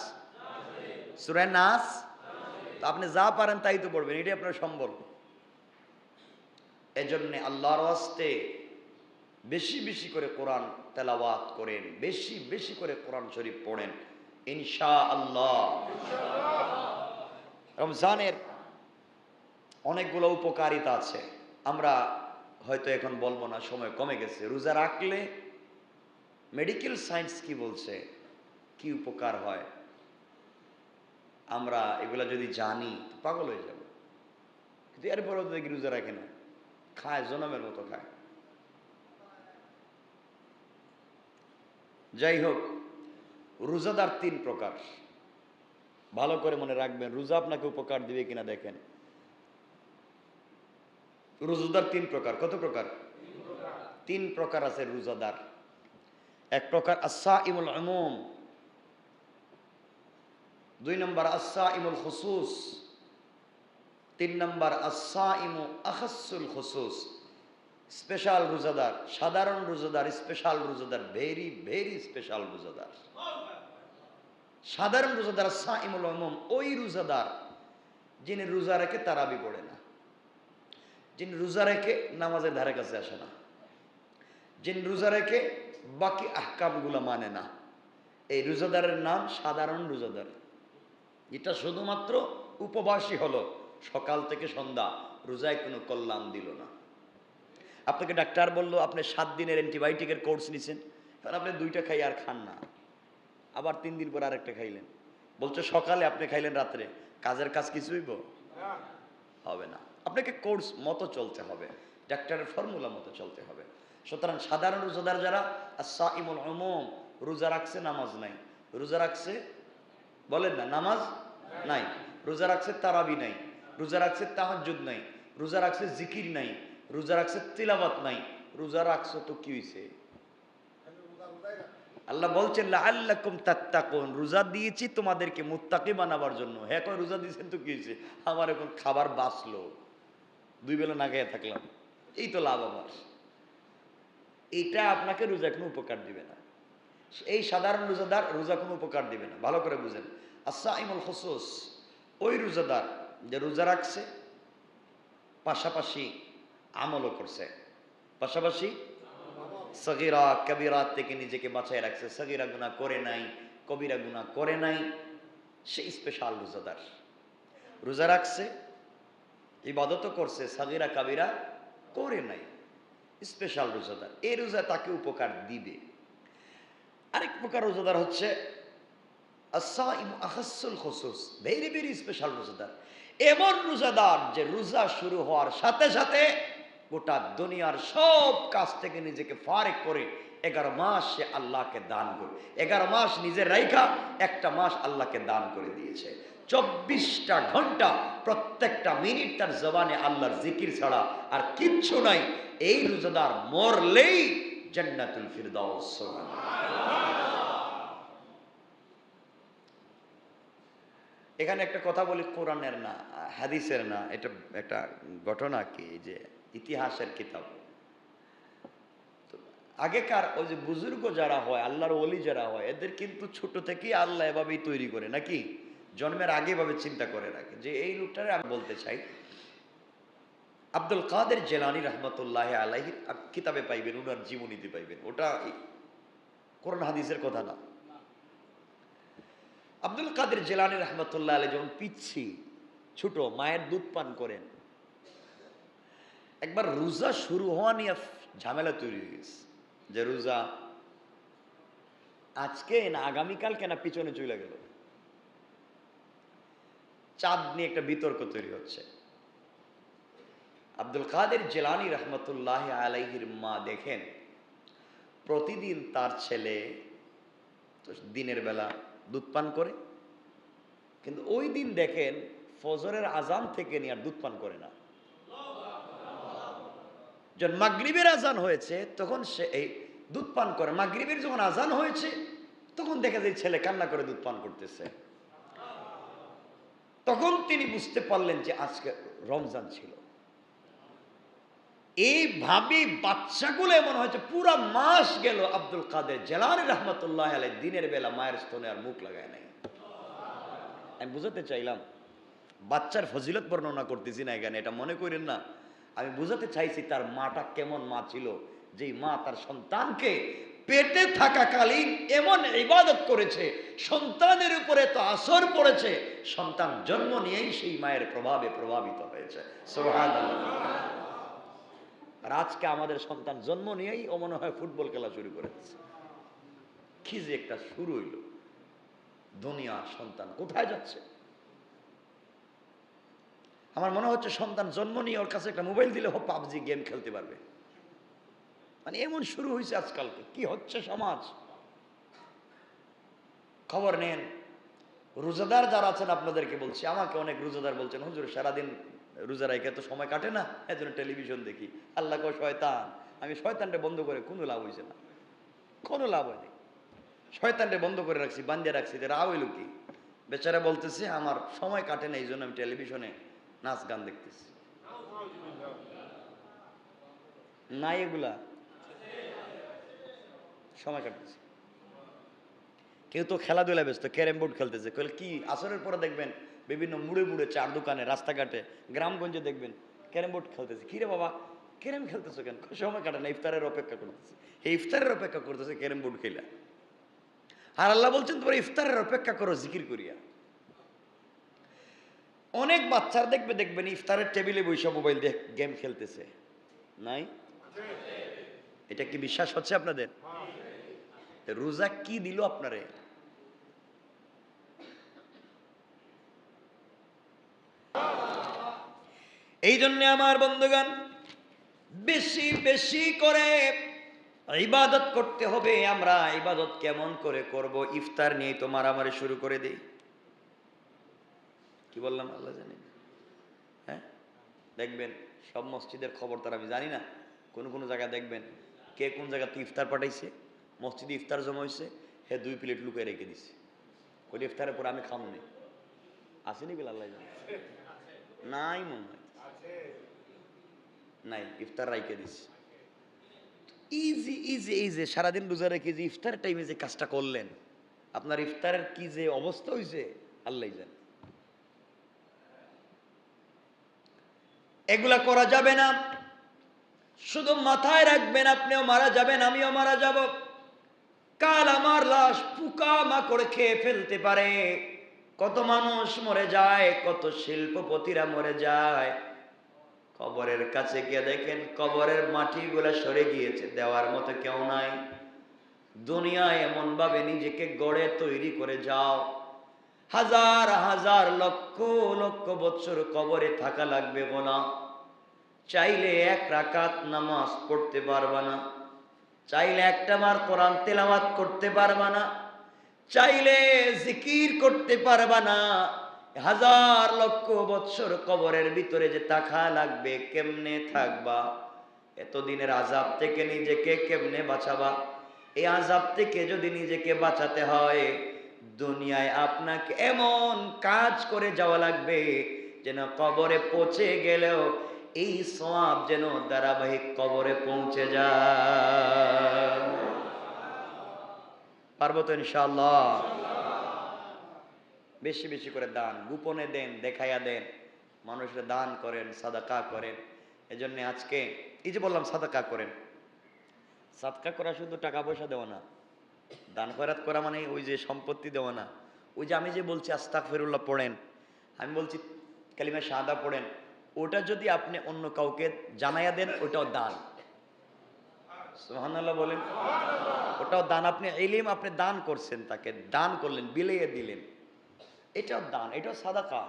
A: সূরা নাস, তো আপনি যা পারেন তাই তো পড়বেন, এটাই আপনার সম্বল। এজন্য আল্লাহর ওয়াস্তে বেশি বেশি করে কোরআন তেলাওয়াত করেন, বেশি বেশি করে কোরআন শরীফ পড়েন ইনশাআল্লাহ। রমজানের অনেকগুলো উপকারিতা আছে, আমরা হয়তো এখন বলবো না, সময় কমে গেছে। রোজা রাখলে মেডিকেল সায়েন্স কি বলছে, কি উপকার হয়, আমরা এগুলা যদি জানি তো পাগল হয়ে যাব। কিন্তু এরপরেও তো দেখি রোজা রাখে না, খায় জনমের মতো খায়। যাই হোক, রোজাদার 3 প্রকার, ভালো করে মনে রাখবেন। রোজা আপনাকে উপকার দিবে কিনা দেখেন। রোজাদার 3 প্রকার। কত প্রকার? 3 প্রকার আছে রোজাদার। এক প্রকার আস-সাইমুল উমুম, 2 নম্বর আস-সাইমুল খুসুস, 3 নম্বর আস-সাইমু আখাসসুল খুসুস। স্পেশাল রোজাদার, সাধারণ রোজাদার, স্পেশাল রোজাদার, ভেরি ভেরি স্পেশাল রোজাদার। সাধারণ রোজাদার সাইমুল উমুম, ওই রোজাদার যিনি রোজা রেখে তারাবি পড়ে না, যিনি রোজা রেখে নামাজের ধারে কাছে আসে না, যিনি রোজা রেখে বাকি আহকামগুলো মানে না, এই রোজাদারের নাম সাধারণ রোজাদার। এটা শুধুমাত্র উপবাসী হলো, সকাল থেকে সন্ধ্যা রোজায় কোনো কল্যাণ দিল না। আপনাকে ডাক্তার বললো আপনি 7 দিনের অ্যান্টিবায়োটিকের কোর্স নিছেন, কারণ আপনি 2টা খাই আর খান না, আবার 3 দিন পর আরেকটা খাইলেন, বলছে সকালে আপনি খাইলেন রাত্রে, কাজের কাজ কিছু হইব? হবে না। আপনাকে কোর্স মতো চলতে হবে, ডাক্তারের ফর্মুলা মতো চলতে হবে। সুতরাং সাধারণ রোজাদার যারা, আস-সাইমুল উমুম, রোজা রাখছে নামাজ নাই, রোজা রাখছে বলেন না, নামাজ নাই, রোজা রাখছে তারাবি নাই, রোজা রাখছে তাহাজ্জুদ নাই, রোজা রাখছে জিকির নাই, রোজা রাখছে তিলাওয়াত নাই, রোজা রাখছো তো কি হইছে? আল্লাহ বলছেন লাআল্লাকুম তাত্তাকুন, রোজা দিয়েছি তোমাদেরকে মুত্তাকি বানাবার জন্য। হ্যাঁ কয় রোজা দিয়েছেন তো কি হয়েছে? আমার এখন খাবার বাঁচলো, 2 বেলা না খেয়ে থাকলাম, এই তো লাভ আমার। এটা আপনাকে রোজা কোনো উপকার দিবে না। এই সাধারণ রোজাদার রোজা কোনো উপকার দিবে না, ভালো করে বুঝেন। আস-সাইমুল খুসুস ওই রোজাদার যে রোজা রাখছে পাশাপাশি আমলও করছে, পাশাপাশি সগীরা কবিরাত থেকে নিজেকে বাঁচায় রাখছে, সগীরা গুনাহ করে নাই, কবিরা গুনাহ করে নাই, সেই স্পেশাল রোজাদার। রোজা রাখছে, ইবাদতও করছে, সগীরা কবিরা করে নাই, স্পেশাল রোজাদার। এই রোজা তাকে উপকার দিবে। আরেক প্রকার রোজাদার হচ্ছে আস-সাইমু আখাসসুল খুসুস, ভেরি ভেরি স্পেশাল রোজাদার। এমন রোজাদার যে রোজা শুরু হওয়ার সাথে সাথে গোটা দুনিয়ার সব কাজ থেকে নিজেকে ফারেক করে 11 মাস সে আল্লাহকে দান করে, 11 মাস নিজের রাইখা একটা মাস আল্লাহকে দান করে দিয়েছে। 24টা ঘন্টা প্রত্যেকটা মিনিট তার জবানে আল্লাহর জিকির ছাড়া আর কিচ্ছু নাই। এই রোজাদার মরলেই জান্নাতুল ফিরদাউস। এখানে একটা কথা বলি, কোরআনের না হাদিসের না, এটা একটা ঘটনা, কি যে ইতিহাসের কিতাব। আগেকার ওই যে বুজুর্গ যারা হয়, আল্লাহর ওলি যারা হয়, এদের কিন্তু ছোট থেকেই আল্লাহ এভাবেই তৈরি করে, নাকি জন্মের আগে ভাবে চিন্তা করে রাখে। যে এই লোকটারে আমি বলতে চাই, আব্দুল কাদের জিলানী রহমতুল্লাহ আলাইহির কিতাবে পাইবেন, ওনার জীবনীতে পাইবেন, ওটা কোরআন হাদিসের কথা না। আব্দুল কাদের জিলানী রহমতুল্লাহ আলাইহি যখন পিচ্ছি ছোট মায়ের দুধ পান করেন, একবার রোজা শুরু হওয়া নিয়ে ঝামেলা তৈরি হয়ে গেছে, যে রোজা আজকে না আগামীকাল কেনা পিছনে চলে গেল, চাঁদ নিয়ে একটা বিতর্ক তৈরি হচ্ছে। আব্দুল কাদের জিলানী রহমতুল্লাহ আলাইহির মা দেখেন প্রতিদিন তার ছেলে দিনের বেলা দুধ পান করে, কিন্তু ওই দিন দেখেন ফজরের আজান থেকে নিয়ে আর দুধ পান করে না। যখন মাগরিবের আজান হয়েছে তখন সে এই দুধ পান করে, মাগরিবের যখন আজান হয়েছে তখন দেখা যায় ছেলে কান্না করে দুধ পান করতেছে। তখন তিনি বুঝতে পারলেন যে আজকে রমজান ছিল। এইভাবে বাচ্চাগুলো এমন হয়েছে পুরা মাস গেল আব্দুল কাদের জিলানী রহমতুল্লাহ আলাইহি দিনের বেলা মায়ের স্তনে আর মুখ লাগায় নাই। আমি বুঝাতে চাইলাম, বাচ্চার ফজিলত বর্ণনা করতেছি না এখানে, এটা মনে করেন না। আমি বুঝাতে চাইছি তার মাটা কেমন মা ছিল, যেই মা তার সন্তানকে পেটে থাকাকালীন এমন ইবাদত করেছে, সন্তানের উপরে তো আসর পড়েছে, সন্তান জন্ম নিয়েই সেই মায়ের প্রভাবে প্রভাবিত হয়েছে। সুবহানাল্লাহ। আর আজকে আমাদের সন্তান জন্ম নিয়েই ও মনে হয় ফুটবল খেলা শুরু করেছে। কি যে একটা শুরু হইল, দুনিয়ার সন্তান কোথায় যাচ্ছে? আমার মনে হচ্ছে সন্তান জন্ম নিয়ে ওর কাছে একটা মোবাইল দিলে ও পাবজি গেম খেলতে পারবে, মানে এমন শুরু হয়েছে আজকালকে। কি হচ্ছে সমাজ, খবর নেন। রোজাদার যারা আছেন আপনাদেরকে বলছি, আমাকে অনেক রোজাদার বলছেন হুজুর সারাদিন রোজা রাখে তো সময় কাটে না, এজন্য টেলিভিশন দেখি। আল্লাহ কয় শয়তান, আমি শয়তানটা বন্ধ করে কোনো লাভ হয়েছে না, কোনো লাভ হয়নি। শয়তানটা বন্ধ করে রাখছি, বান্ধিয়ে রাখছি, রাহ হইল কি? বেচারা বলতেছে আমার সময় কাটে না, এই জন্য আমি টেলিভিশনে নাচ গান দেখতেছি। নাই এগুলা সময় কাটতেছে। কেউ তো খেলাধুলা ব্যস্ত, ক্যারেম বোর্ড খেলতেছে। কি আসরের পরে দেখবেন বিভিন্ন মুড়ে মুড়ে চার দোকানে, রাস্তাঘাটে, গ্রামগঞ্জে দেখবেন ক্যারেম বোর্ড খেলতেছে। কিরে বাবা ক্যারেম খেলতেছো কেন? সময় কাটে না, ইফতারের অপেক্ষা করতেছে। এই ইফতারের অপেক্ষা করতেছে ক্যারেম বোর্ড খেলা। আর আল্লাহ বলছেন তোমরা ইফতারের অপেক্ষা করো জিকির করিয়া। অনেক বাচ্চার দেখবেন ইফতারের টেবিলে বসে মোবাইল দিয়ে গেম খেলতেছে, নাই? এটা কি বিশ্বাস হচ্ছে আপনাদের? রোজা কি দিল আপনারে? এই জন্য আমার বন্ধুগণ বেশি বেশি করে ইবাদত করতে হবে। আমরা ইবাদত কেমন করে করব? ইফতার নিয়ে তো মারামারি শুরু করে দেই। কি বললাম আল্লাহ জানি। হ্যাঁ, দেখবেন সব মসজিদের খবর তার আমি জানি না, কোন কোন জায়গায় দেখবেন কে কোন জায়গাতে ইফতার পাঠাইছে, মসজিদে ইফতার জমা হয়েছে, হে 2 প্লেট লুকিয়ে রেখে দিছে, ওই ইফতারের পরে আমি খামো নি। আসেনি বলে আল্লাহ জানে, নাই মনে হয়, নাই, ইফতার রাইখে দিছে। ইজি ইজি এই যে সারাদিন রোজা রেখে যে ইফতার টাইমে যে কাজটা করলেন, আপনার ইফতারের কি যে অবস্থা হয়েছে আল্লাহ জানে। এগুলা করা যাবে না। শুধু মাথায় রাখবেন আপনিও মারা যাবেন, আমিও মারা যাব। কাল আমার লাশ পোকা মাকড় খেয়ে ফেলতে পারে। কত মানুষ মরে যায়, কত শিল্পপতিরা মরে যায়। কবরের কাছে গিয়ে দেখেন কবরের মাটিগুলা সরে গিয়েছে, দেওয়ার মতো কেউ নাই। দুনিয়ায় এমন ভাবে নিজেকে গড়ে তৈরি করে যাও, হাজার হাজার লক্ষ লক্ষ বছর কবরে থাকা লাগবে গোনা। চাইলে 1 রাকাত নামাজ পড়তে পারবা না, চাইলে একটা বার কোরআন তেলাওয়াত করতে পারবা না, চাইলে জিকির করতে পারবা না। হাজার লক্ষ বছর কবরের ভিতরে যে থাকা লাগবে, কেমনে থাকবা? এতদিনের আযাব থেকে নিজেকে কেমনে বাঁচাবা? এই আযাব থেকে যদি নিজেকে বাঁচাতে হয়, দুনিয়ায় আপনাকে এমন কাজ করে যাওয়া লাগবে যেন কবরে পৌঁছে গেলেও এই সওয়াব যেন ধারাবাহিক কবরে পৌঁছে যায়। পারবো তো ইনশাআল্লাহ? বেশি বেশি করে দান, গোপনে দেন, দেখাইয়া দেন, মানুষের দান করেন, সাদাকা করেন। এজন্য আজকে এই যে বললাম সাদাকা করেন, সাদকা করা শুধু টাকা পয়সা দেওয়া না, দান খয়রাত করা মানে ওই যে সম্পত্তি দেওয়া না। ওই যে আমি যে বলছি আস্তাগফিরুল্লাহ পড়েন, আমি বলছি কালিমা শাহাদা পড়েন, ওটা যদি আপনি অন্য কাউকে জানাইয়া দেন ওটাও দান। সুবহানাল্লাহ বলেন। ওটাও দান। আপনি ইলম আপনি দান করছেন, তাকে দান করলেন, বিলিয়ে দিলেন, এটাও দান, এটাও সাদাকা।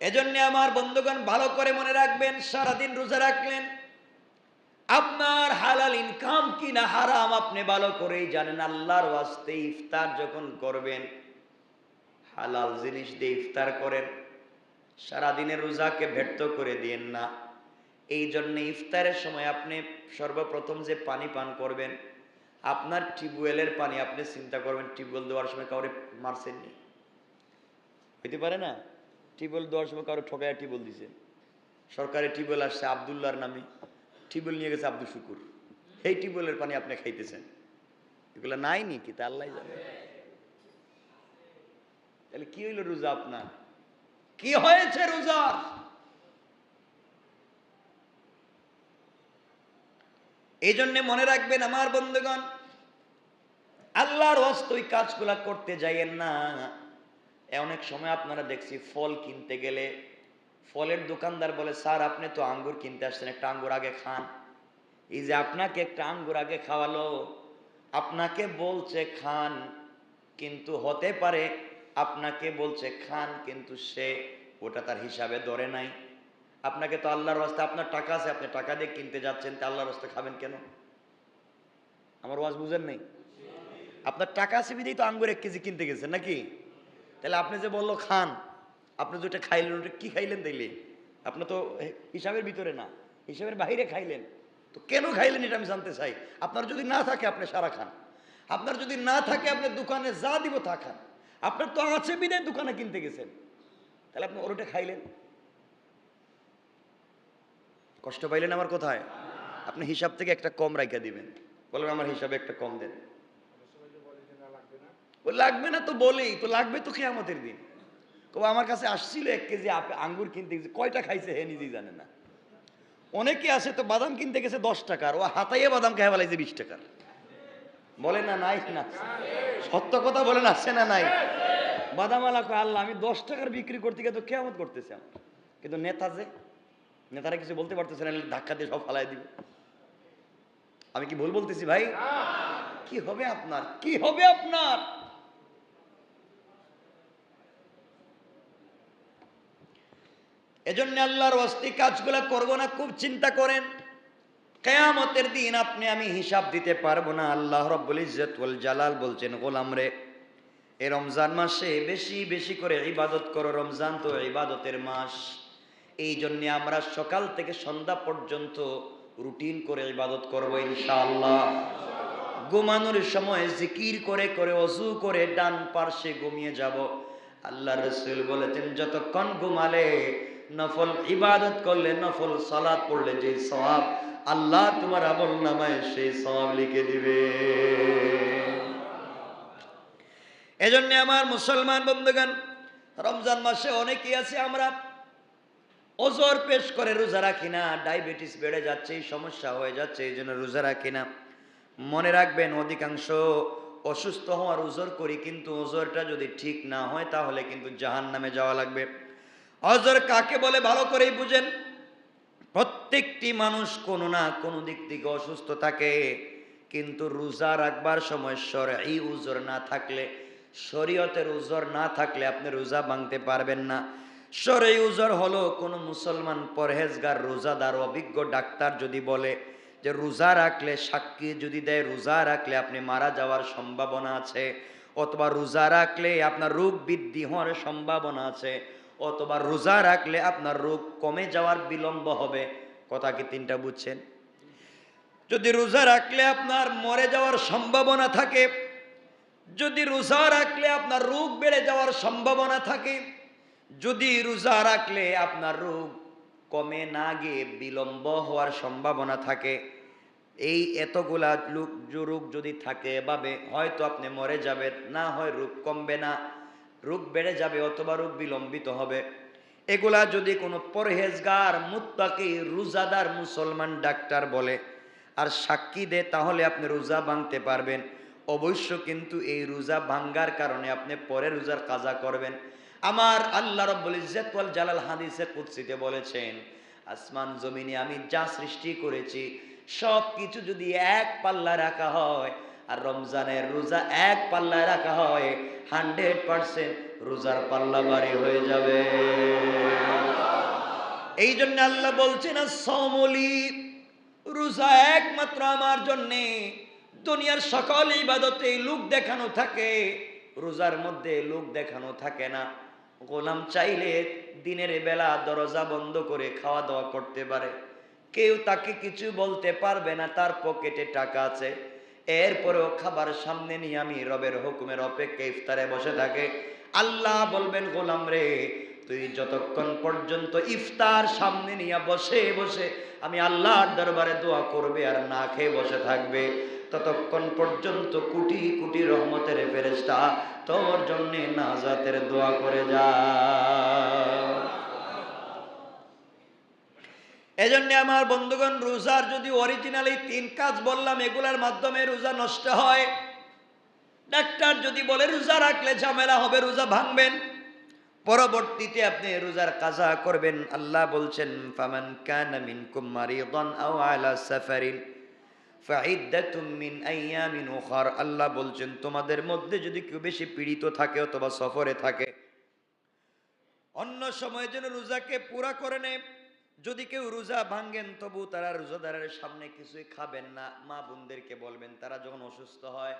A: এজন্য আমার বন্ধুগণ ভালো করে মনে রাখবেন, সারাদিন রোজা রাখলেন, আপনার হালাল ইনকাম কি না হারাম আপনি ভালো করেই জানেন। আল্লাহর ওয়াস্তে ইফতার যখন করবেন, হালাল জিনিস দিয়ে ইফতার করেন, সারাদিনের রোজাকে ব্যর্থ করে দিয়েন না। এই জন্য ইফতারের সময় আপনি সর্বপ্রথম যে পানি পান করবেন, আপনার টিউবওয়েলের পানি, আপনি চিন্তা করবেন টিউবওয়েল দেওয়ার সময় কাউরে মারছেননি, হইতে পারে না? টিউবওয়েল দেওয়ার সময় কাউরে ঠকাইয়া টিউবওয়েল দিছে, সরকারি টিউবওয়েল আসছে আবদুল্লাহর নামে, টিউবওয়েল নিয়ে গেছে আব্দুল শুকুর, এই টিউবওয়েলের পানি আপনি খাইতেছেন, এগুলো নাই নি কি তা আল্লাহ জানে। তাহলে কি হইল রোজা আপনার? কি হয়েছে রোজার? এই জন্য মনে রাখবেন আমার বন্ধুগণ, আল্লাহর ওয়াস্তে ওই কাজগুলা করতে যাইয়েন না। অনেক সময় আপনারা দেখছি ফল কিনতে গেলে ফলের দোকানদার বলে, স্যার আপনি তো আঙ্গুর কিনতে আসছেন, একটা আঙ্গুর আগে খান। এই যে আপনাকে একটা আঙ্গুর আগে খাওয়ালো, আপনাকে বলছে খান, কিন্তু হতে পারে আপনাকে বলছে খান কিন্তু সে ওটা তার হিসাবে ধরে নাই। আপনাকে তো আল্লাহর ওয়াস্তে, আপনার টাকা আছে, আপনি টাকা দিয়ে কিনতে যাচ্ছেন, তা আল্লাহর ওয়াস্তে খাবেন কেন? আমার ওয়াজ বুঝেন নাই? আপনার টাকা আছে বিধেই তো আঙ্গুর 1 কেজি কিনতে গেছেন নাকি? তাহলে আপনি যে বললো খান, আপনি যেটা খাইলেন ওটা কি খাইলেন? তাইলে আপনি তো হিসাবের ভিতরে না, হিসাবের বাইরে খাইলেন। তো কেন খাইলেন এটা আমি জানতে চাই। আপনার যদি না থাকে আপনি সারা খান, আপনার যদি না থাকে আপনি দোকানে যা দিব তা খান। আপনার তো আছে বিধায় দোকানে কিনতে গেছেন, তাহলে আপনি ওটা খাইলেন, কষ্ট পাইলেন আমার কোথায়? আপনি হিসাব থেকে একটা কম রাখা দিবেন, বলবেন আমার হিসাবে একটা কম দেন। ও লাগবে না তো বলেই তো, লাগবে তো কিয়ামতের দিন। আমার কাছে আসছিল 1 কেজি আঙ্গুর কিনতে গেছে, কয়টা খাইছে হে নিজেই জানে না। অনেকে আসে তো বাদাম কিনতে গেছে 10 টাকার, ও হাতাইয়ে বাদাম খেয়ে ফেলাইছে 20 টাকার। বলে না নাই না, সত্য কথা বলেন, আসছে না নাই? বাদামালা কয় আল্লাহ আমি 10 টাকার বিক্রি করতে গিয়ে তো কিয়ামত করতেছি আমার। কিন্তু নেতা যে, নেতারা কিছু বলতে পারতেছে না, ধাক্কা দিয়ে সব ফালাই দিবে। আমি কি ভুল বলতেছি ভাই? কি হবে আপনার, কি হবে আপনার? এজন্য আল্লাহর ওয়াস্তে কাজগুলা করবো না, খুব চিন্তা করেন। কিয়ামতের দিন আপনি আমি হিসাব দিতে পারবো না। আল্লাহ রাব্বুল ইজ্জত ওয়াল জালাল বলছেন, গোলাম রে এই রমজান মাসে বেশি বেশি করে ইবাদত করো, রমজান তো ইবাদতের মাস। এই জন্য আমরা সকাল থেকে সন্ধ্যা পর্যন্ত রুটিন করে ইবাদত করব ইনশাআল্লাহ। ঘুমানোর সময় জিকির করে করে ওযু করে ডান পার্শ্বে ঘুমিয়ে যাব। আল্লাহ রাসূল বলেছেন যতক্ষণ ঘুমালে, নফল ইবাদত করলে, নফল সালাত পড়লে যে সওয়াব, আল্লাহ তোমার আমলনামায় সেই সওয়াব লিখে দিবে। এজন্য আমার মুসলমান বন্ধুগণ, রমজান মাসে অনেকেই আছে আমরা ওজর পেশ করে রোজা রাখি না, ডায়াবেটিস বেড়ে যাচ্ছে, সমস্যা হয়ে যাচ্ছে, এই জন্য রোজা রাখি না। মনে রাখবেন, অধিকাংশ অসুস্থ হওয়ার ওজর করি, কিন্তু ওজরটা যদি ঠিক না হয় তাহলে কিন্তু জাহান্নামে যাওয়া লাগবে। ওজর কাকে বলে ভালো করেই বুঝেন। প্রত্যেকটি মানুষ কোনো না কোনো দিক থেকে অসুস্থ থাকে, কিন্তু রোজা রাখবার সময় শরঈ উযর না থাকলে, শরীয়তের উযর না থাকলে আপনি রোজা ভাঙতে পারবেন না। শরঈ উযর হলো কোনো মুসলমান পরহেজগার রোজাদার অভিজ্ঞ ডাক্তার যদি বলে যে রোজা রাখলে, সাক্ষী যদি দেয় রোজা রাখলে আপনি মারা যাওয়ার সম্ভাবনা আছে, অথবা রোজা রাখলে আপনার রোগ বৃদ্ধি হওয়ার সম্ভাবনা আছে, অথবা রোজা রাখলে আপনার রোগ কমে যাওয়ার বিলম্ব হবে। কথা কি তিনটা বুঝছেন? যদি রোজা রাখলে আপনার মরে যাওয়ার সম্ভাবনা থাকে, যদি রোজা রাখলে আপনার রোগ বেড়ে যাওয়ার সম্ভাবনা থাকে, যদি রোজা রাখলে আপনার রোগ কমে না গিয়ে বিলম্ব হওয়ার সম্ভাবনা থাকে, এই এতগুলা রোগ যদি থাকে এভাবে, হয়তো আপনি মরে যাবেন, না হয় রোগ কমবে না, রোগ বেড়ে যাবে, অথবা রোগ বিলম্বিত হবে। এগুলা যদি কোনো পরহেজগার মুত্তাকি রোজাদার মুসলমান ডাক্তার বলে আর সাক্ষী দেয়, তাহলে আপনি রোজা ভাঙতে পারবেন। অবশ্য কিন্তু এই রোজা ভাঙ্গার কারণে আপনি পরে রোজার কাজা করবেন। আমার আল্লাহ রাব্বুল ইজ্জত ওয়াল জালাল হাদিসে কুদসিতে বলেছেন, আসমান জমিনে আমি যা সৃষ্টি করেছি সব কিছু যদি এক পাল্লায় রাখা হয় আর রমজানের রোজা এক পাল্লায় রাখা হয়, 100% রোজার পাল্লা ভারী হয়ে যাবে। এই জন্য আল্লাহ বলছেন as-সাওমুলি, রোজা একমাত্র আমার জন্যে। দুনিয়ার সকল ইবাদতে লোক দেখানো থাকে, রোজার মধ্যে লোক দেখানো থাকে না। গোলাম চাইলে দিনের বেলা দরজা বন্ধ করে খাওয়া দাওয়া করতে পারে, কেউ তাকে কিছু বলতে পারবে না, তার পকেটে টাকা আছে। এরপরেও খাবার সামনে নিয়ে আমি রবের হুকুমের অপেক্ষা ইফতারে বসে থাকে। আল্লাহ বলবেন, গোলাম রে, তুই যতক্ষণ পর্যন্ত ইফতার সামনে নিয়ে বসে বসে আমি আল্লাহর দরবারে দোয়া করবে আর না খেয়ে বসে থাকবে, ততক্ষণ পর্যন্ত কোটি কোটি রহমতের ফেরেশতা তোর জন্য নাজাতের দোয়া করে যা। এজন্য আমার বন্ধুগণ, রোজার যদি অরিজিনালি 3 কাজ বললাম, এগুলার মাধ্যমে রোজা নষ্ট হয়। ডাক্তার যদি বলে রোজা রাখলে ঝামেলা হবে, রোজা ভাঙবেন, পরবর্তীতে আপনি রোজার কাজা করবেন। আল্লাহ বলছেন, ফামান কানা মিনকুম মারিদান আও আলা সাফারিন ফাইদ্দাতুম মিন আইয়ামিন উখার। আল্লাহ বলছেন, তোমাদের মধ্যে যদি কেউ বেশি পীড়িত থাকে অথবা সফরে থাকে, অন্য সময় যেন রোজাকে পুরা করে নেয়। যদি কেউ রোজা ভাঙ্গেন, তবু তারা রোজাদারের সামনে কিছুই খাবেন না। মা বোনদেরকে বলবেন, তারা যখন অসুস্থ হয়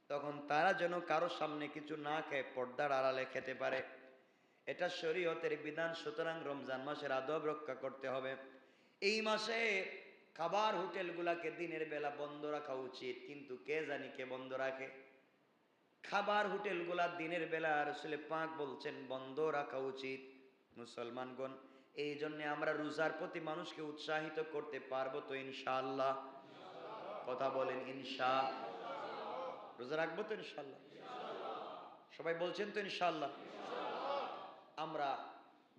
A: তখন তারা যেন কারোর সামনে কিছু না খেয়ে পর্দার আড়ালে খেতে পারে। এটা শরীয়তের বিধান। সুতরাং রমজান মাসের আদব রক্ষা করতে হবে। এই মাসে খাবার হোটেলগুলাকে দিনের বেলা বন্ধ রাখা উচিত, কিন্তু কে জানি কে বন্ধ রাখে। খাবার হোটেলগুলা দিনের বেলা রাসূল পাক বলছেন বন্ধ রাখা উচিত। মুসলমানগণ, এই জন্য আমরা রোজার প্রতি মানুষকে উৎসাহিত করতে পারবো তো ইনশাআল্লাহ? কথা বলেন ইনশাআল্লাহ। রোজা রাখবো তো ইনশাআল্লাহ? সবাই বলছেন তো ইনশাআল্লাহ? আমরা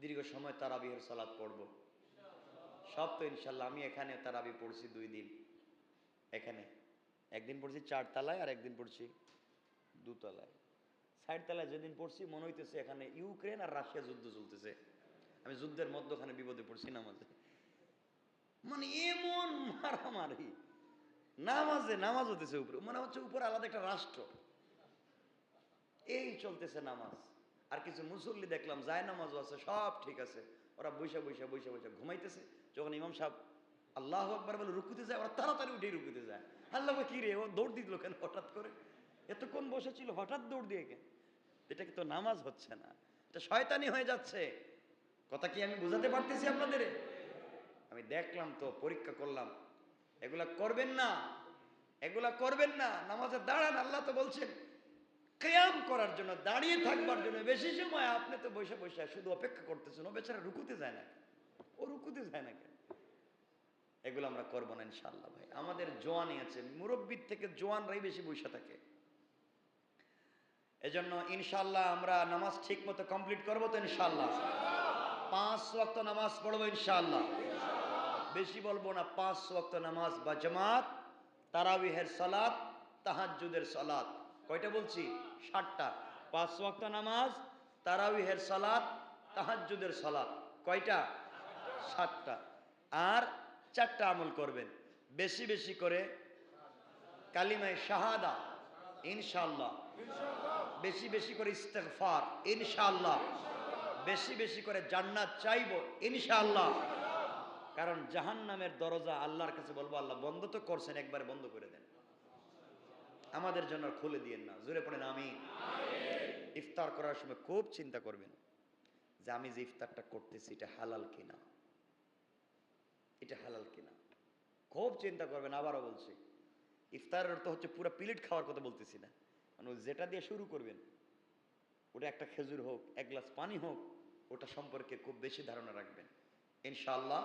A: দীর্ঘ সময় তারাবিহের সালাত পড়ব সব তো ইনশাআল্লাহ। আমি এখানে তারাবি পড়ছি 2 দিন, এখানে একদিন পড়ছি 4 তলায় আর একদিন পড়ছি 2 তলায়। 4 তলায় যেদিন পড়ছি মনে হইতেছে এখানে ইউক্রেন আর রাশিয়া যুদ্ধ চলতেছে, আমি যুদ্ধের মধ্যখানে বিপদে পড়ছি নামাজে। মানে এমন মারামারি, নামাজ হতেছে উপরে, মনে হচ্ছে উপরে আলাদা একটা রাষ্ট্র, এই চলতেছে নামাজ। আর কিছু মুসল্লি দেখলাম যায় নামাজও আছে, সব ঠিক আছে, ওরা বৈশা বৈশা বৈশা বৈশা ঘুমাইতেছে। যখন ইমাম সাহেব আল্লাহু আকবার বলে রুকুতে যায়, ওরা তাড়াতাড়ি উঠে রুকুতে যায়। আল্লাহ কি রে, ও দৌড় দিল কেন হঠাৎ করে? এতক্ষণ বসেছিল, হঠাৎ দৌড় দিয়ে কেন? এটা তো নামাজ হচ্ছে না, এটা শয়তানি হয়ে যাচ্ছে। কথা কি আমি বুঝাতে পারতেছি আপনাদের? আমি দেখলাম তো, পরীক্ষা করলাম। এগুলা করবেন না, এগুলা করবেন না। নামাজে দাঁড়ান, আল্লাহ তো বলছেন কিয়াম করার জন্য, দাঁড়িয়ে থাকবার জন্য। বেশি সময় আপনি তো বসে বসে শুধু অপেক্ষা করতেছেন। ও বেচারা রুকুতে যায় না, ও রুকুতে যায় না কেন? এগুলো আমরা করবো না ইনশাআল্লাহ। ভাই আমাদের জোয়ানই আছে, মুরব্বীর থেকে জোয়ানরাই বেশি বসে থাকে। এজন্য ইনশাআল্লাহ আমরা নামাজ ঠিক মতো কমপ্লিট করবো তো ইনশাআল্লাহ। 5 ওয়াক্ত নামাজ পড়বো ইনশাআল্লাহ। বেশি বলবো না, 5 ওয়াক্ত নামাজ বা জামাত, তারাবিহের সালাত, তাহাজ্জুদের সালাত। কয়টা বলছি? 7টা। 5 ওয়াক্ত নামাজ, তারাবিহের সালাত, তাহাজ্জুদের সালাত। কয়টা? 7টা। আর 4টা আমল করবেন, বেশি বেশি করে কালিমায়ে শাহাদা ইনশাআল্লাহ, বেশি বেশি করে ইস্তেগফার ইনশাআল্লাহ, বেশি বেশি করে জান্নাত চাইবো ইনশাআল্লাহ। কারণ জাহান্নামের দরজা আল্লাহর কাছে বলবো, আল্লাহ বন্ধ তো করছেন, একবার বন্ধ করে দেন, আমাদের জন্য খুলে দিয়েন না। জোরে পড়েন আমিন। ইফতার করার সময় খুব চিন্তা করবেন যে আমি যে ইফতারটা করতেছি এটা হালাল কিনা, এটা হালাল কিনা, খুব চিন্তা করবেন। আবারও বলছি, ইফতারের অর্থ হচ্ছে পুরো প্লেট খাওয়ার কথা বলতেছি না, মানে যেটা দিয়ে শুরু করবেন ওটা একটা খেজুর হোক, 1 গ্লাস পানি হোক, ওটা সম্পর্কে খুব বেশি ধারণা রাখবেন ইনশাআল্লাহ।